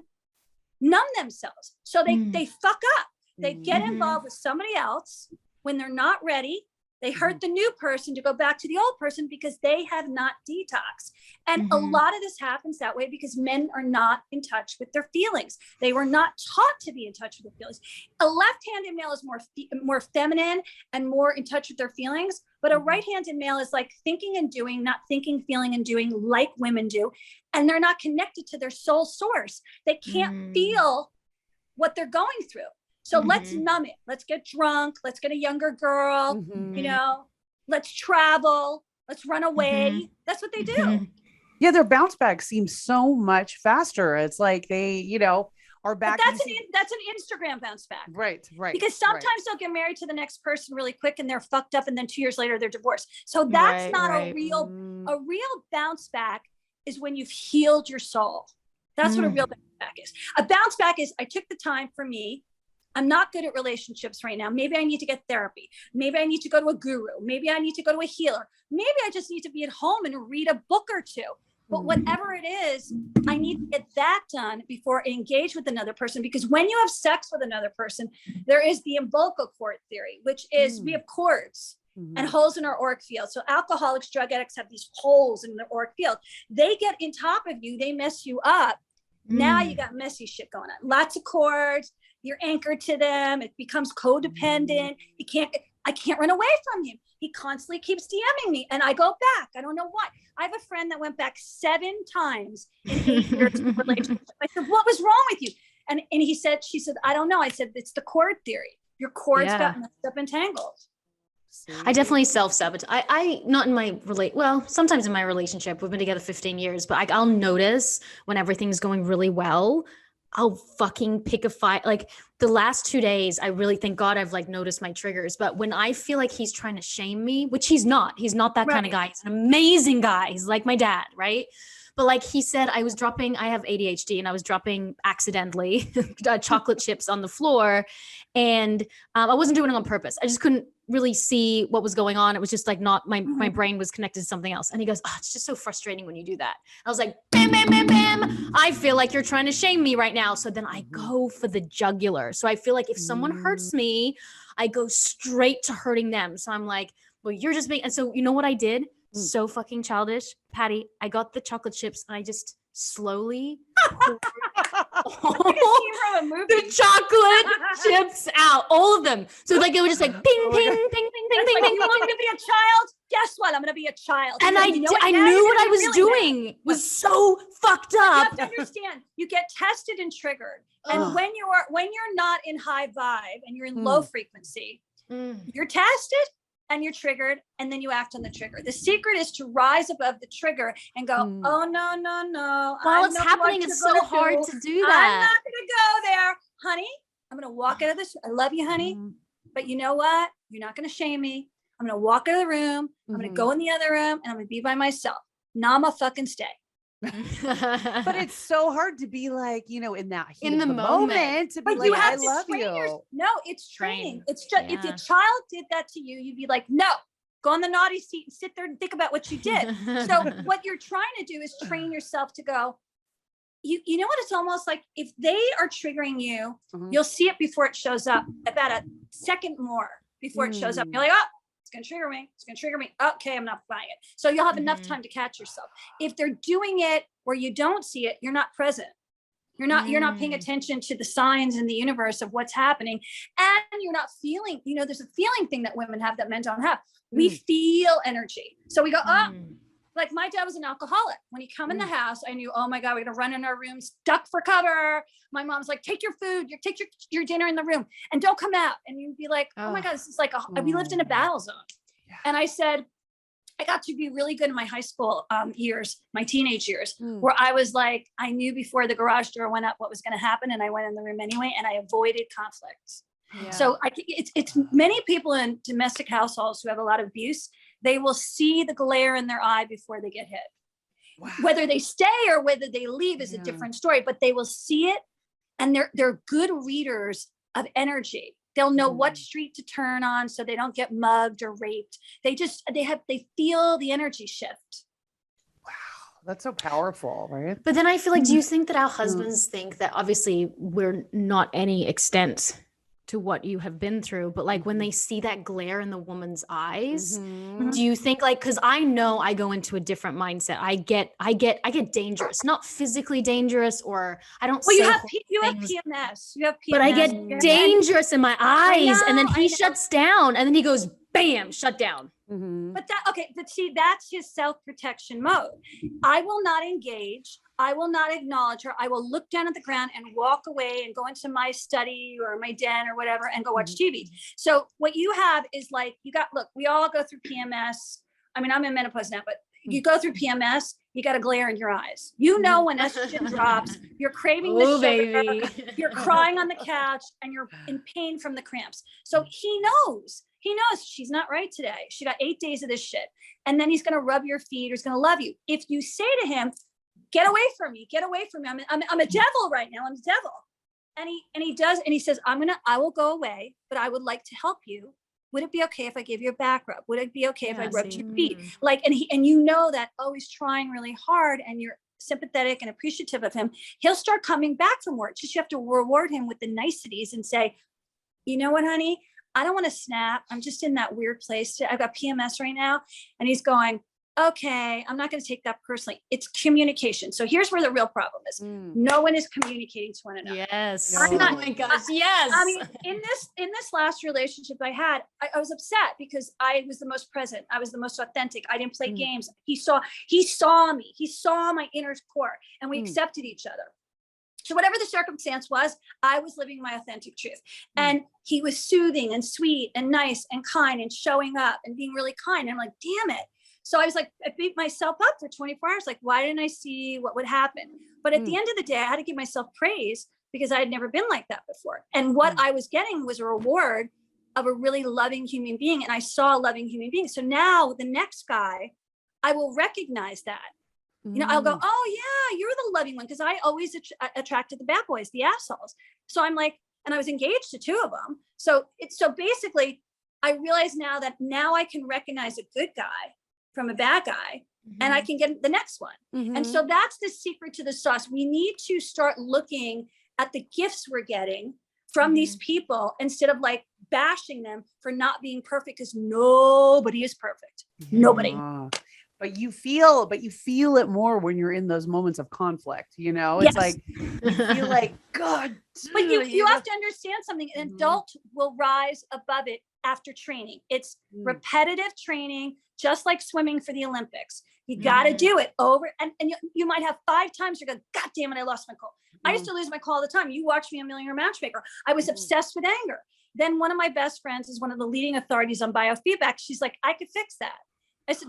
numb themselves. So they fuck up. They get involved with somebody else when they're not ready. They hurt the new person to go back to the old person because they have not detoxed. And a lot of this happens that way because men are not in touch with their feelings. They were not taught to be in touch with their feelings. A left-handed male is more feminine and more in touch with their feelings. But a right-handed male is like thinking and doing, not thinking, feeling, and doing like women do. And they're not connected to their soul source. They can't feel what they're going through. So let's numb it. Let's get drunk. Let's get a younger girl, you know, let's travel. Let's run away. That's what they do. Yeah. Their bounce back seems so much faster. It's like they, you know, are back. But that's an Instagram bounce back. Right. Because sometimes they'll get married to the next person really quick and they're fucked up. And then 2 years later, they're divorced. So that's not a real bounce back is when you've healed your soul. That's what a real bounce back is. A bounce back is I took the time for me. I'm not good at relationships right now. Maybe I need to get therapy. Maybe I need to go to a guru. Maybe I need to go to a healer. Maybe I just need to be at home and read a book or two. But whatever it is, I need to get that done before I engage with another person. Because when you have sex with another person, there is the umbilical cord theory, which is we have cords and holes in our auric field. So alcoholics, drug addicts have these holes in their auric field. They get in top of you, they mess you up. Now you got messy shit going on. Lots of cords. You're anchored to them. It becomes codependent. I can't run away from him. He constantly keeps DMing me and I go back. I don't know why. I have a friend that went back 7 times in 8 years of relationship. I said, what was wrong with you? And she said, I don't know. I said, it's the cord theory. Your cords got messed up and tangled. I definitely self-sabotage. I not in my sometimes in my relationship, we've been together 15 years, but I'll notice when everything's going really well, I'll fucking pick a fight. Like the last 2 days, I really thank God I've like noticed my triggers. But when I feel like he's trying to shame me, which he's not that kind of guy. He's an amazing guy. He's like my dad, right? But like he said, I have ADHD and I was dropping accidentally chocolate chips on the floor. And I wasn't doing it on purpose. I just couldn't really see what was going on. It was just like not my brain was connected to something else. And he goes, oh, it's just so frustrating when you do that. I was like, bam, bam, bam, bam. I feel like you're trying to shame me right now. So then I go for the jugular. So I feel like if someone hurts me, I go straight to hurting them. So I'm like, well, you're just being, and so you know what I did? So fucking childish. Patty, I got the chocolate chips and I just slowly poured the chocolate chips out, all of them. So like it was just like ping, ping, ping, ping, ping, ping, ping. You want me to be a child? Guess what? I'm going to be a child. And I knew what I was doing was so fucked up. You have to understand, you get tested and triggered. And when you're not in high vibe and you're in low frequency, you're tested and you're triggered, and then you act on the trigger. The secret is to rise above the trigger and go, oh, no. While it's happening, it's so hard to do that. I'm not going to go there. Honey, I'm going to walk out of this. I love you, honey. But you know what? You're not going to shame me. I'm going to walk out of the room. I'm going to go in the other room and I'm going to be by myself. Nama fucking stay. But it's so hard to be like, in that heat in the moment to be but like, I love you. No, it's training. It's just if your child did that to you, you'd be like, no, go on the naughty seat and sit there and think about what you did. So what you're trying to do is train yourself to go, you know what? It's almost like if they are triggering you, you'll see it before it shows up, about a second more before it shows up. You're like, oh, it's going to trigger me. It's going to trigger me. Okay, I'm not buying it. So you'll have enough time to catch yourself. If they're doing it where you don't see it, you're not present. You're not paying attention to the signs in the universe of what's happening. And you're not feeling, there's a feeling thing that women have that men don't have. We feel energy. So we go, like my dad was an alcoholic. When he come in the house, I knew, oh my God, we're going to run in our rooms, duck for cover. My mom's like, take your food, take your dinner in the room and don't come out. And you'd be like, oh my God, this is like, we lived in a battle zone. Yeah. And I said, I got to be really good in my high school years, my teenage years, where I was like, I knew before the garage door went up what was going to happen. And I went in the room anyway, and I avoided conflicts. Yeah. So I think it's many people in domestic households who have a lot of abuse. They will see the glare in their eye before they get hit. Wow. Whether they stay or whether they leave is a different story, but they will see it, and they're good readers of energy. They'll know what street to turn on so they don't get mugged or raped. They feel the energy shift. Wow, that's so powerful, right? But then I feel like, do you think that our husbands think that obviously we're not any extent to what you have been through, but like when they see that glare in the woman's eyes, do you think like, cause I know I go into a different mindset. I get dangerous, not physically dangerous, or I don't. Well, you have PMS. You have PMS. But I get dangerous in my eyes, and then he shuts down, and then he goes, bam, shut down. But see, that's his self-protection mode. I will not engage. I will not acknowledge her. I will look down at the ground and walk away and go into my study or my den or whatever and go watch TV. So what you have is like, look, we all go through PMS. I mean, I'm in menopause now, but you go through PMS, you got a glare in your eyes. You know, when estrogen drops, you're craving the sugar, you're crying on the couch, and you're in pain from the cramps. So he knows she's not right today. She got 8 days of this shit. And then he's going to rub your feet, or he's going to love you. If you say to him, get away from me. I'm a devil right now. I'm the devil. he does, and he says, I will go away, but I would like to help you. Would it be okay if I gave you a back rub? Would it be okay if I rubbed your feet? Like, and you know that, oh, he's trying really hard and you're sympathetic and appreciative of him. He'll start coming back for more. It's just you have to reward him with the niceties and say, you know what, honey, I don't want to snap. I'm just in that weird place. I've got PMS right now. And he's going, okay, I'm not going to take that personally. It's communication. So here's where the real problem is. No one is communicating to one another. Yes. No. Oh my gosh. Yes. I mean, in this last relationship I had, I was upset because I was the most present. I was the most authentic. I didn't play games. He saw me. He saw my inner core, and we accepted each other. So whatever the circumstance was, I was living my authentic truth. And he was soothing and sweet and nice and kind and showing up and being really kind. And I'm like, damn it. So I was like, I beat myself up for 24 hours. Like, why didn't I see what would happen? But at the end of the day, I had to give myself praise because I had never been like that before. And what I was getting was a reward of a really loving human being. And I saw a loving human being. So now the next guy, I will recognize that. You know, I'll go, oh yeah, you're the loving one. Cause I always attracted the bad boys, the assholes. So I'm like, and I was engaged to two of them. So basically I realize now that now I can recognize a good guy from a bad guy and I can get the next one. And so that's the secret to the sauce. We need to start looking at the gifts we're getting from these people instead of like bashing them for not being perfect, because nobody is perfect. Nobody. But you feel it more when you're in those moments of conflict, you know, it's like, you feel like, God, but you have to understand something. An adult will rise above it after training. It's repetitive training, just like swimming for the Olympics. You got to do it over. And you might have 5 times you're going, God damn it, I lost my cool. I used to lose my cool all the time. You watch me on Millionaire Matchmaker. I was obsessed with anger. Then one of my best friends is one of the leading authorities on biofeedback. She's like, I could fix that. I said,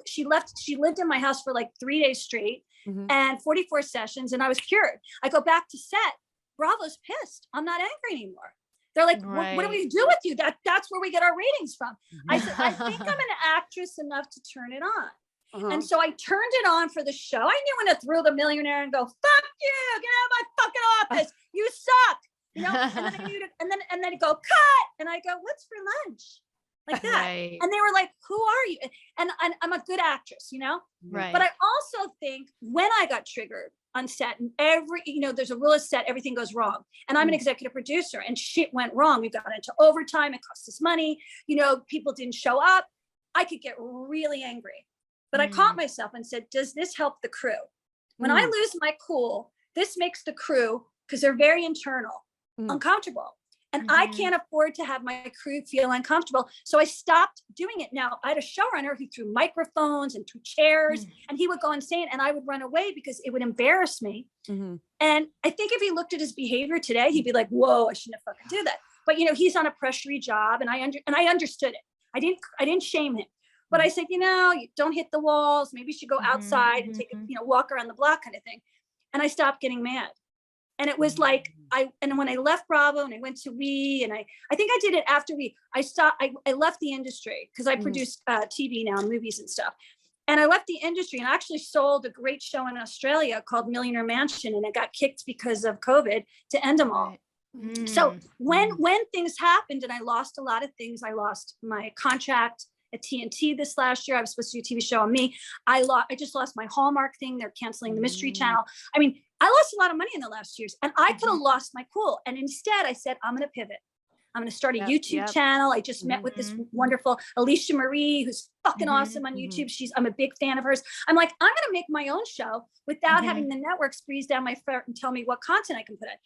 she lived in my house for like 3 days straight and 44 sessions. And I was cured. I go back to set. Bravo's pissed. I'm not angry anymore. They're like, what do we do with you? That's where we get our ratings from. I said, I think I'm an actress enough to turn it on. And so I turned it on for the show. I knew when to throw the millionaire and go, fuck you, get out of my fucking office. You suck. You know, and then go, cut. And I go, what's for lunch? Like that. Right. And they were like, who are you? And I'm a good actress, you know? Right. But I also think when I got triggered on set, and there's a rule of set, everything goes wrong. And I'm an executive producer and shit went wrong. We got into overtime. It cost us money. You know, people didn't show up. I could get really angry. But I caught myself and said, does this help the crew? When I lose my cool, this makes the crew, because they're very internal, uncomfortable. And I can't afford to have my crew feel uncomfortable. So I stopped doing it. Now I had a showrunner who threw microphones and threw chairs and he would go insane and I would run away because it would embarrass me. And I think if he looked at his behavior today, he'd be like, whoa, I shouldn't have fucking do that. But you know, he's on a pressury job and I understood it. I didn't shame him, but I said, you know, you don't hit the walls. Maybe you should go outside and take a, walk around the block kind of thing. And I stopped getting mad. And it was like, and when I left Bravo and I went to We, and I think I did it after I left the industry because I produced TV now, movies and stuff. And I left the industry and actually sold a great show in Australia called Millionaire Mansion. And it got kicked because of COVID to end them all. So when things happened and I lost a lot of things, I lost my contract at TNT this last year. I was supposed to do a TV show on me. I just lost my Hallmark thing. They're canceling the Mystery Channel. I mean, I lost a lot of money in the last years and I could have lost my cool. And instead I said, I'm going to pivot. I'm going to start a YouTube channel. I just met with this wonderful Alicia Marie, who's fucking awesome on YouTube. I'm a big fan of hers. I'm like, I'm going to make my own show without having the networks breeze down my throat and tell me what content I can put in.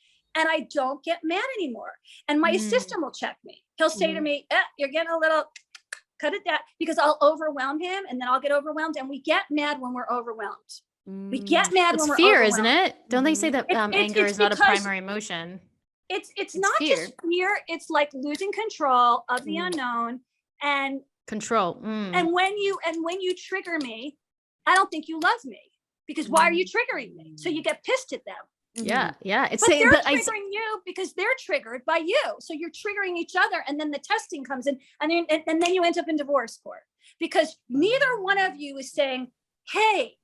And I don't get mad anymore. And my assistant will check me. He'll say to me, you're getting a little, cut it down, because I'll overwhelm him and then I'll get overwhelmed. And we get mad when we're overwhelmed. We get mad when we're fear, overwhelmed. isn't it? Don't they say that anger is not a primary emotion? It's not fear. Just fear. It's like losing control of the unknown and control. And when you trigger me, I don't think you love me because why are you triggering me? So you get pissed at them. Yeah. It's but they're triggering you because they're triggered by you. So you're triggering each other, and then the testing comes in, and then you end up in divorce court because neither one of you is saying, "Hey,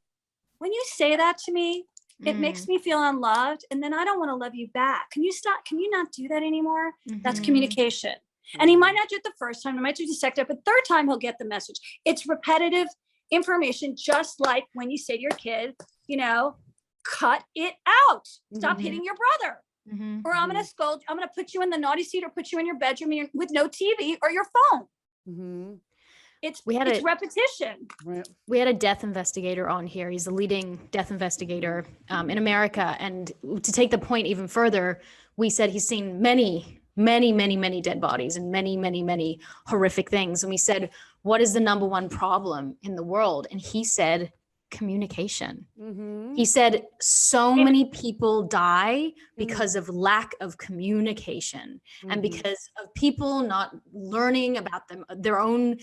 when you say that to me, It makes me feel unloved. And then I don't want to love you back. Can you stop? Can you not do that anymore? That's communication. And he might not do it the first time. He might do the second time, but third time he'll get the message. It's repetitive information, just like when you say to your kid, you know, cut it out. Stop hitting your brother. Or I'm going to scold, I'm going to put you in the naughty seat or put you in your bedroom with no TV or your phone. It's repetition. Right. We had a death investigator on here. He's the leading death investigator in America. And to take the point even further, we said he's seen many dead bodies and many horrific things. And we said, what is the number one problem in the world? And he said, communication. He said so many people die because of lack of communication and because of people not learning about their own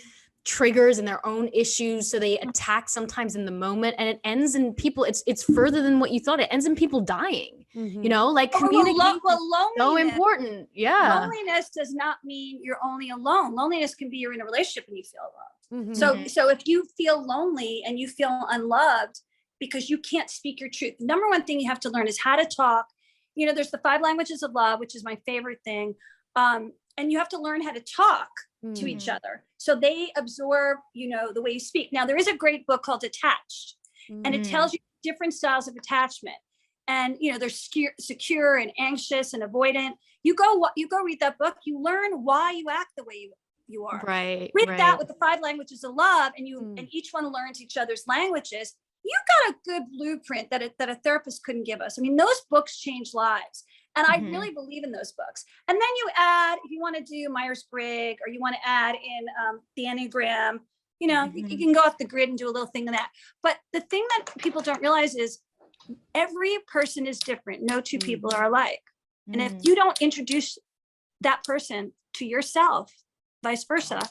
triggers and their own issues. So they attack sometimes in the moment, and it ends in people. It's further than what you thought. It ends in people dying. You know, like communication is so important. Yeah. Loneliness does not mean you're only alone. Loneliness can be you're in a relationship and you feel alone. So if you feel lonely and you feel unloved because you can't speak your truth, the number one thing you have to learn is how to talk. You know, there's the 5 languages of love, which is my favorite thing. And you have to learn how to talk to each other. So they absorb, you know, the way you speak. Now, there is a great book called Attached, and it tells you different styles of attachment. And, you know, there's secure and anxious and avoidant. You go read that book, you learn why you act the way you are. Right. Read that with the 5 languages of love, and and each one learns each other's languages. You got a good blueprint that a therapist couldn't give us. I mean, those books change lives. And I really believe in those books. And then you add, if you want to do Myers-Briggs, or you want to add in the Enneagram, you know, you can go off the grid and do a little thing of that. But the thing that people don't realize is every person is different. No two people are alike. And if you don't introduce that person to yourself, vice versa,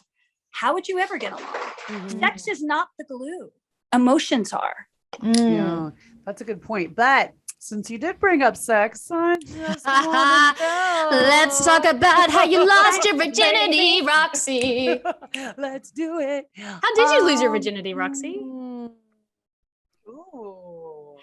how would you ever get along? Sex is not the glue. Emotions are. Yeah, that's a good point. But since you did bring up sex, I just want to know. Let's talk about how you lost your virginity, Roxy. Let's do it. How did you lose your virginity, Roxy? Ooh.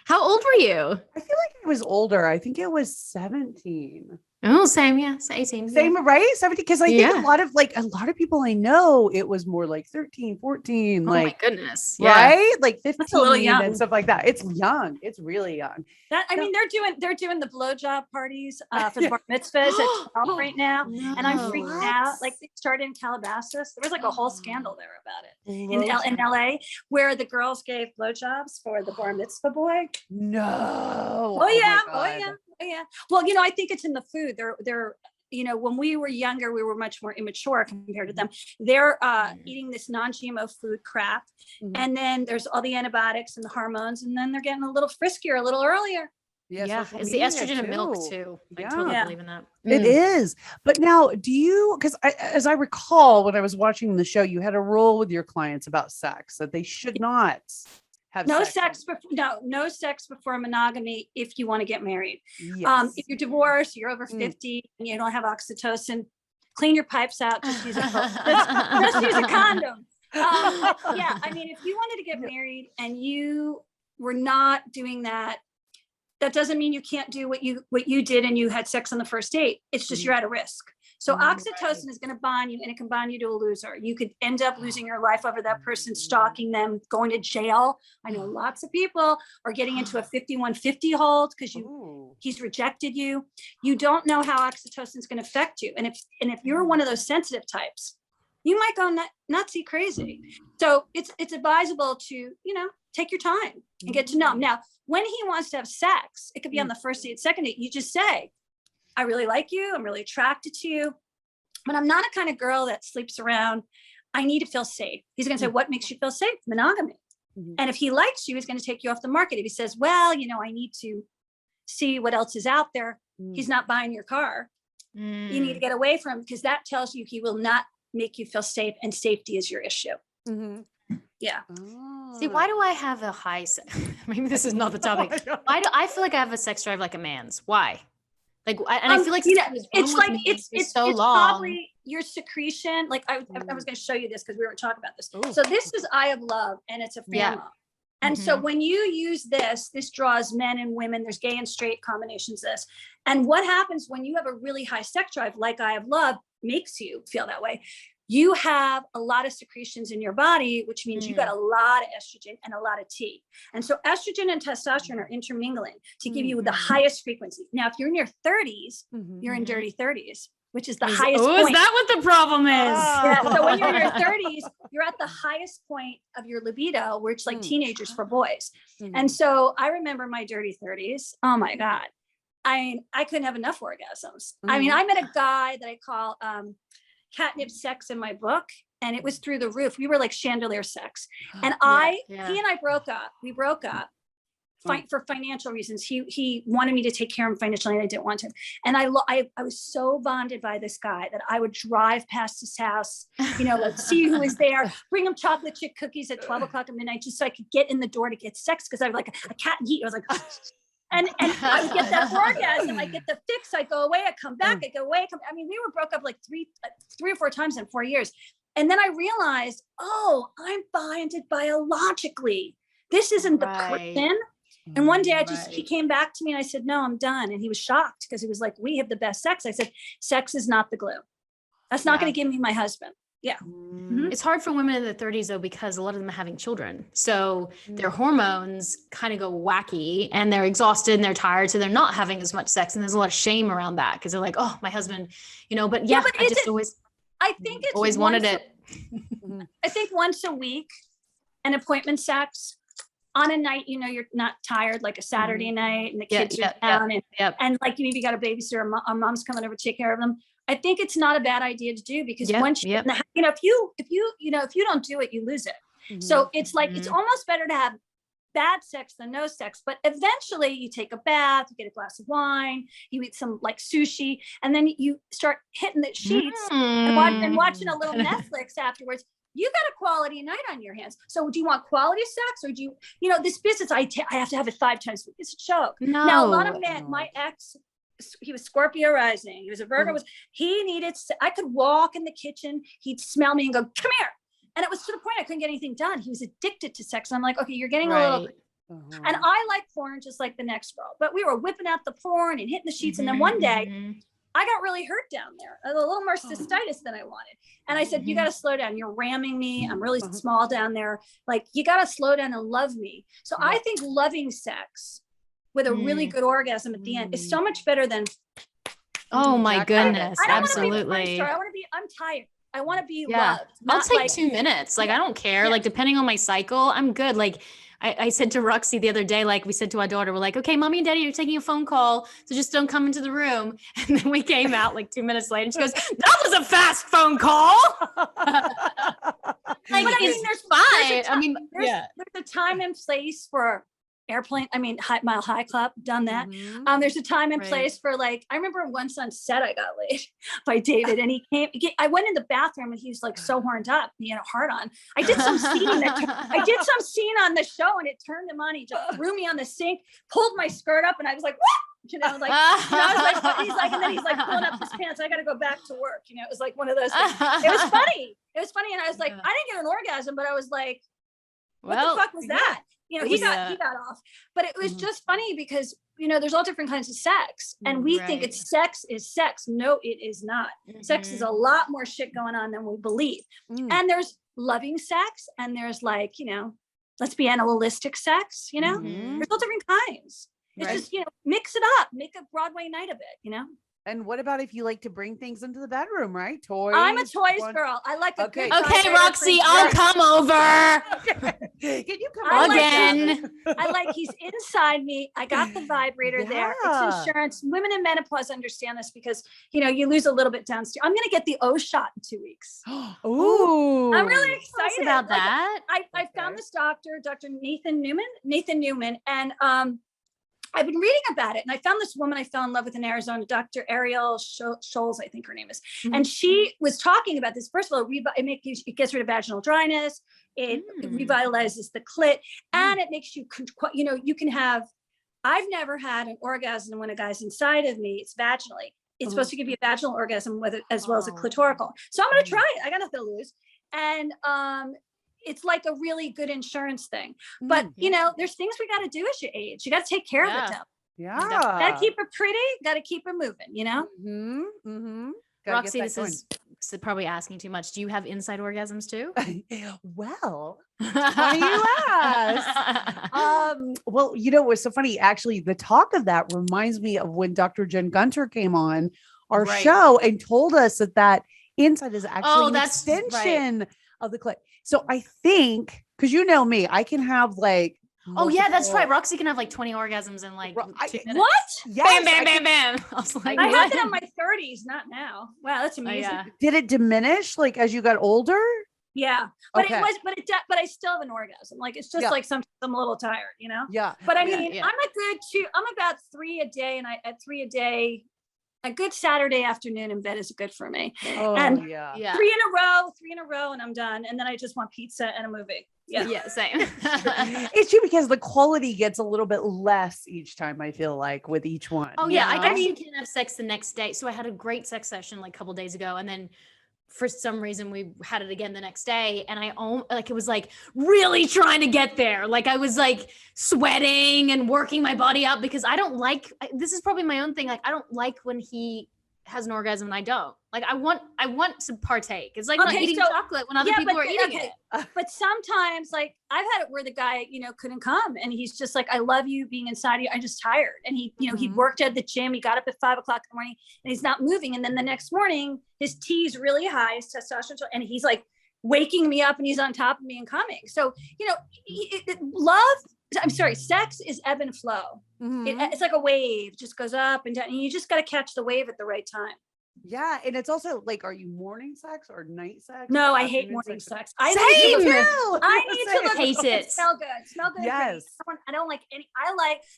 How old were you? I feel like I was older. I think it was 17. Oh, same. Yeah. 18. Same, yeah. right? 17. Because I think a lot of people I know, it was more like 13, 14. Oh, like, my goodness. Right? Like 15 That's a little young. and stuff like that. It's young. It's really young. I mean, they're doing the blowjob parties for the bar mitzvahs at 12 right now. No. And I'm freaking out. Like, they started in Calabasas. There was like a whole scandal there about it in LA, where the girls gave blowjobs for the bar mitzvah boy. No. Oh yeah. Well, you know, I think it's in the food. They're you know, when we were younger, we were much more immature compared to them. They're eating this non-GMO food crap. And then there's all the antibiotics and the hormones, and then they're getting a little friskier a little earlier. Yeah, it's the estrogen in milk too. I totally believe in that. It is. But now, because as I recall, when I was watching the show, you had a rule with your clients about sex, that they should not have no sex before monogamy if you want to get married. Yes. If you're divorced, you're over 50 and you don't have oxytocin, clean your pipes out. Just use just use a condom. Yeah, I mean, if you wanted to get married and you were not doing that, that doesn't mean you can't do what you did and you had sex on the first date. It's just you're at a risk. So oxytocin is going to bond you, and it can bond you to a loser. You could end up losing your life over that person, stalking them, going to jail. I know lots of people are getting into a 5150 hold because he's rejected you. You don't know how oxytocin is going to affect you. And if you're one of those sensitive types, you might go nutsy crazy. So it's advisable to, you know, take your time and get to know him. Now, when he wants to have sex, it could be on the first date, second date. You just say, I really like you. I'm really attracted to you, but I'm not a kind of girl that sleeps around. I need to feel safe. He's going to say, what makes you feel safe? Monogamy. And if he likes you, he's going to take you off the market. If he says, well, you know, I need to see what else is out there. He's not buying your car. You need to get away from him, because that tells you he will not make you feel safe, and safety is your issue. Yeah. See, why do I have a high maybe this is not the topic. Why do I feel like I have a sex drive like a man's? Why? Like, I feel like you know, it's like it's so it's long. probably your secretion. Like I was going to show you this because we were talking about this. So this is Eye of Love, and it's a pheromone. And so when you use this draws men and women, there's gay and straight combinations of this. And what happens when you have a really high sex drive, like I Have Love makes you feel that way, you have a lot of secretions in your body, which means you got a lot of estrogen and a lot of T. And so estrogen and testosterone are intermingling to give you the highest frequency. Now, if you're in your 30s, you're in dirty 30s, which is the highest point. Is that what the problem is? Yeah, so when you're in your 30s, you're at the highest point of your libido, where it's like teenagers for boys. And so I remember my dirty 30s. Oh my God. I couldn't have enough orgasms. I mean, I met a guy that I call catnip sex in my book, and it was through the roof. We were like chandelier sex. And he and I broke up. We broke up for financial reasons. He wanted me to take care of him financially, and I didn't want to. And I was so bonded by this guy that I would drive past his house, like see who was there, bring him chocolate chip cookies at 12 o'clock at midnight, just so I could get in the door to get sex. Cause I was like a cat yeet. I was like, and I would get that orgasm. I get the fix. I go away. I come back. I go away. I mean, we were broke up like three or four times in 4 years. And then I realized, oh, I'm bonded biologically. This isn't the person. And one day he came back to me and I said, no, I'm done. And he was shocked because he was like, we have the best sex. I said, sex is not the glue. That's not going to give me my husband. Yeah. It's hard for women in their 30s though, because a lot of them are having children. So their hormones kind of go wacky and they're exhausted and they're tired. So they're not having as much sex. And there's a lot of shame around that because they're like, oh, my husband, but I think it's always wanted it. I think once a week, an appointment sex on a night, you're not tired, like a Saturday night and the kids are down and like you maybe got a babysitter or mom's coming over to take care of them. I think it's not a bad idea to do because once if you don't do it, you lose it. So it's like, it's almost better to have bad sex than no sex, but eventually you take a bath, you get a glass of wine, you eat some like sushi, and then you start hitting the sheets and watching a little Netflix afterwards. You got a quality night on your hands. So do you want quality sex or do you, this business, I have to have it 5 times a week. It's a joke. No. Now, a lot of men, my ex, he was Scorpio rising. He was a Virgo. He needed, I could walk in the kitchen. He'd smell me and go, come here. And it was to the point I couldn't get anything done. He was addicted to sex. And I'm like, okay, you're getting a little, and I like porn just like the next girl, but we were whipping out the porn and hitting the sheets. And then one day I got really hurt down there, a little more cystitis than I wanted. And I said, you got to slow down. You're ramming me. I'm really small down there. Like, you got to slow down and love me. So I think loving sex with a really good orgasm at the end is so much better than. Oh my goodness. Absolutely. I'm tired. I want to be loved. I'll take 2 minutes. Like, I don't care. Like, depending on my cycle, I'm good. Like, I said to Roxy the other day, like we said to our daughter, we're like, okay, mommy and daddy are taking a phone call. So just don't come into the room. And then we came out like 2 minutes later and she goes, that was a fast phone call. Like, there's a time and place for airplane. I mean, Mile High Club, done that. There's a time and place for like, I remember once on set, I got laid by David and I went in the bathroom and he was like so horned up. He had a heart on. I did some scene on the show and it turned him on. He just threw me on the sink, pulled my skirt up and I was like, what? I was like, he's like, and then he's like pulling up his pants. I got to go back to work. It was like one of those things. It was funny. And I was like, I didn't get an orgasm, but I was like, what the fuck was that? He got off, but it was just funny because, there's all different kinds of sex and we think it's sex is sex. No, it is not. Sex is a lot more shit going on than we believe. And there's loving sex and there's like, let's be animalistic sex, there's all different kinds. It's just, mix it up, make a Broadway night of it, And what about if you like to bring things into the bedroom, right? Toys. I'm a toys girl. I like a good Okay, Roxy, I'll come over. Can you come again? I like he's inside me. I got the vibrator there. It's insurance. Women in menopause understand this because you lose a little bit downstairs. I'm gonna get the O shot in 2 weeks. Ooh, I'm really excited about that. I found this doctor, Dr. Nathan Newman, and I've been reading about it and I found this woman I fell in love with in Arizona, Dr. Ariel Scholes, I think her name is. And she was talking about this. First of all, it gets rid of vaginal dryness. It revitalizes the clit and it makes you, you can have, I've never had an orgasm when a guy's inside of me. It's vaginally. It's supposed to give you a vaginal orgasm as well as a clitorical. So I'm going to try it. I got nothing to lose. And it's like a really good insurance thing. But you know, there's things we got to do as you age. You got to take care of it. Yeah. Got to keep her pretty. Got to keep her moving, you know? Roxy, this is probably asking too much. Do you have inside orgasms too? Well, why do you ask? Well, you know, what's so funny, actually, the talk of that reminds me of when Dr. Jen Gunter came on our show and told us that inside is actually an extension of the clit. So I think, because you know me, I can have like that's right. Roxy can have like 20 orgasms in like 2 minutes. What? Yes, bam, bam, bam, bam. I was like, I had that in my 30s, not now. Wow, that's amazing. Did it diminish like as you got older? Yeah, but but I still have an orgasm. Like it's just like sometimes I'm a little tired, you know? Yeah. But I mean, I'm about 3 a day, and at 3 a day, a good Saturday afternoon in bed is good for me. Oh, and 3 yeah. in a row, and I'm done. And then I just want pizza and a movie. Yeah, same. It's true because the quality gets a little bit less each time, I feel like, with each one. Oh yeah, I guess you can have sex the next day. So I had a great sex session like a couple days ago, and then for some reason we had it again the next day, and it was like really trying to get there. Like I was like sweating and working my body up because I don't like, this is probably my own thing. Like I don't like when he has an orgasm and I don't. Like I want to partake. It's like not eating chocolate when other people are eating it. But sometimes like I've had it where the guy, you know, couldn't come and he's just like, I love you being inside of you. I'm just tired. And he, you know, he worked at the gym. He got up at 5 o'clock in the morning and he's not moving. And then the next morning his T is really high, his testosterone, and he's like waking me up and he's on top of me and coming. So, you know, sex is ebb and flow. It's like a wave, just goes up and down, and you just got to catch the wave at the right time. Yeah, and it's also like, are you morning sex or night sex? No, I hate morning sex. I need to look hate it. Smell good. Yes. I don't like any.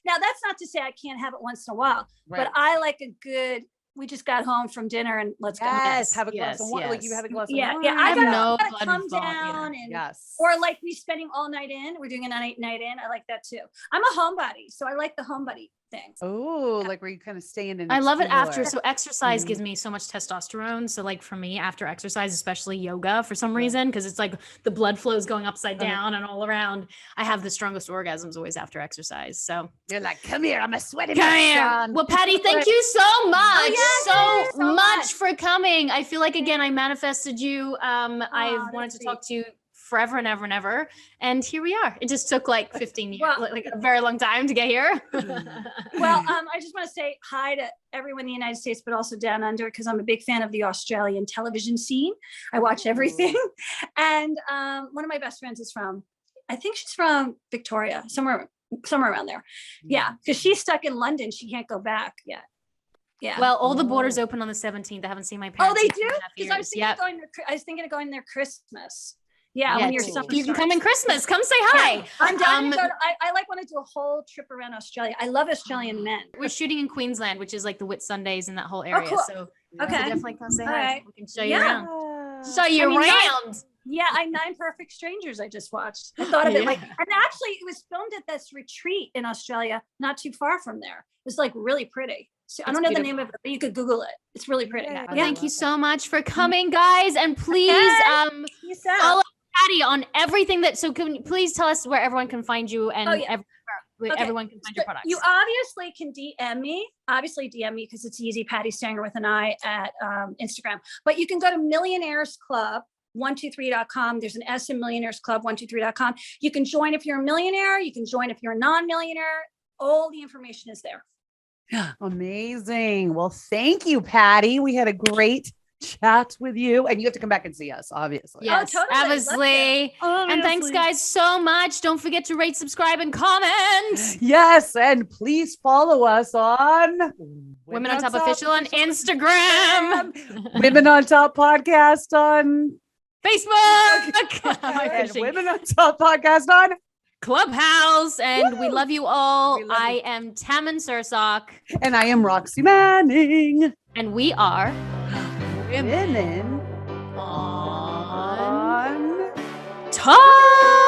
Now that's not to say I can't have it once in a while, but I like a good. We just got home from dinner and let's go. Yes, have a glass of wine. Like you had a glass of wine. Yeah. I gotta come down and yes. Or like we spending all night in. We're doing a night in. I like that too. I'm a homebody, so I like the homebody thing. Oh, like where you kind of stay in and I love it after. So exercise gives me so much testosterone. So like for me, after exercise, especially yoga, for some reason, because it's like the blood flow is going upside down and all around. I have the strongest orgasms always after exercise. So you're like, come here, I'm a sweaty man. Well, Patti, thank you so much. So much for coming. I feel like again I manifested you. I've wanted to talk to you forever and ever and ever, and here we are. It just took like 15 years, like a very long time to get here. Well, I just want to say hi to everyone in the United States, but also down under, because I'm a big fan of the Australian television scene. I watch everything, and one of my best friends is I think she's from Victoria, somewhere around there. Yeah, because she's stuck in London. She can't go back yet. Yeah. Well, all the borders open on the 17th. I haven't seen my parents. Oh, they do? Because I was thinking of going there Christmas. Yeah, when you're you can come in Christmas. Come say hi. Yeah, I'm down to go. I want to do a whole trip around Australia. I love Australian men. We're shooting in Queensland, which is like the Whit Sundays in that whole area. Cool. So definitely come say hi. Right. We can show you around. Show you around. Yeah, 9 Perfect Strangers I just watched. I thought of it like, and actually it was filmed at this retreat in Australia, not too far from there. It was like really pretty. So I don't know the name of it, but you could Google it. It's really pretty. Well, thank you so much for coming, guys. And please follow Patti on everything so can you please tell us where everyone can find you and everyone can find your products. You obviously can DM me. Because it's easy. Patti Stanger with an I at Instagram. But you can go to Millionaires Club 123.com. There's an S in Millionaires Club 123.com. You can join if you're a millionaire. You can join if you're a non-millionaire. All the information is there. Amazing. Well, thank you, Patti. We had a great chat with you, and you have to come back and see us, obviously. Yes, obviously. And thanks, guys, so much. Don't forget to rate, subscribe, and comment. Yes, and please follow us on Women on Top Official on Instagram. Women on Top Podcast on Facebook. And Women on Top Podcast on Clubhouse, and we love you all. I am Tammin Sursok. And I am Roxy Manning. And we are Women on Top.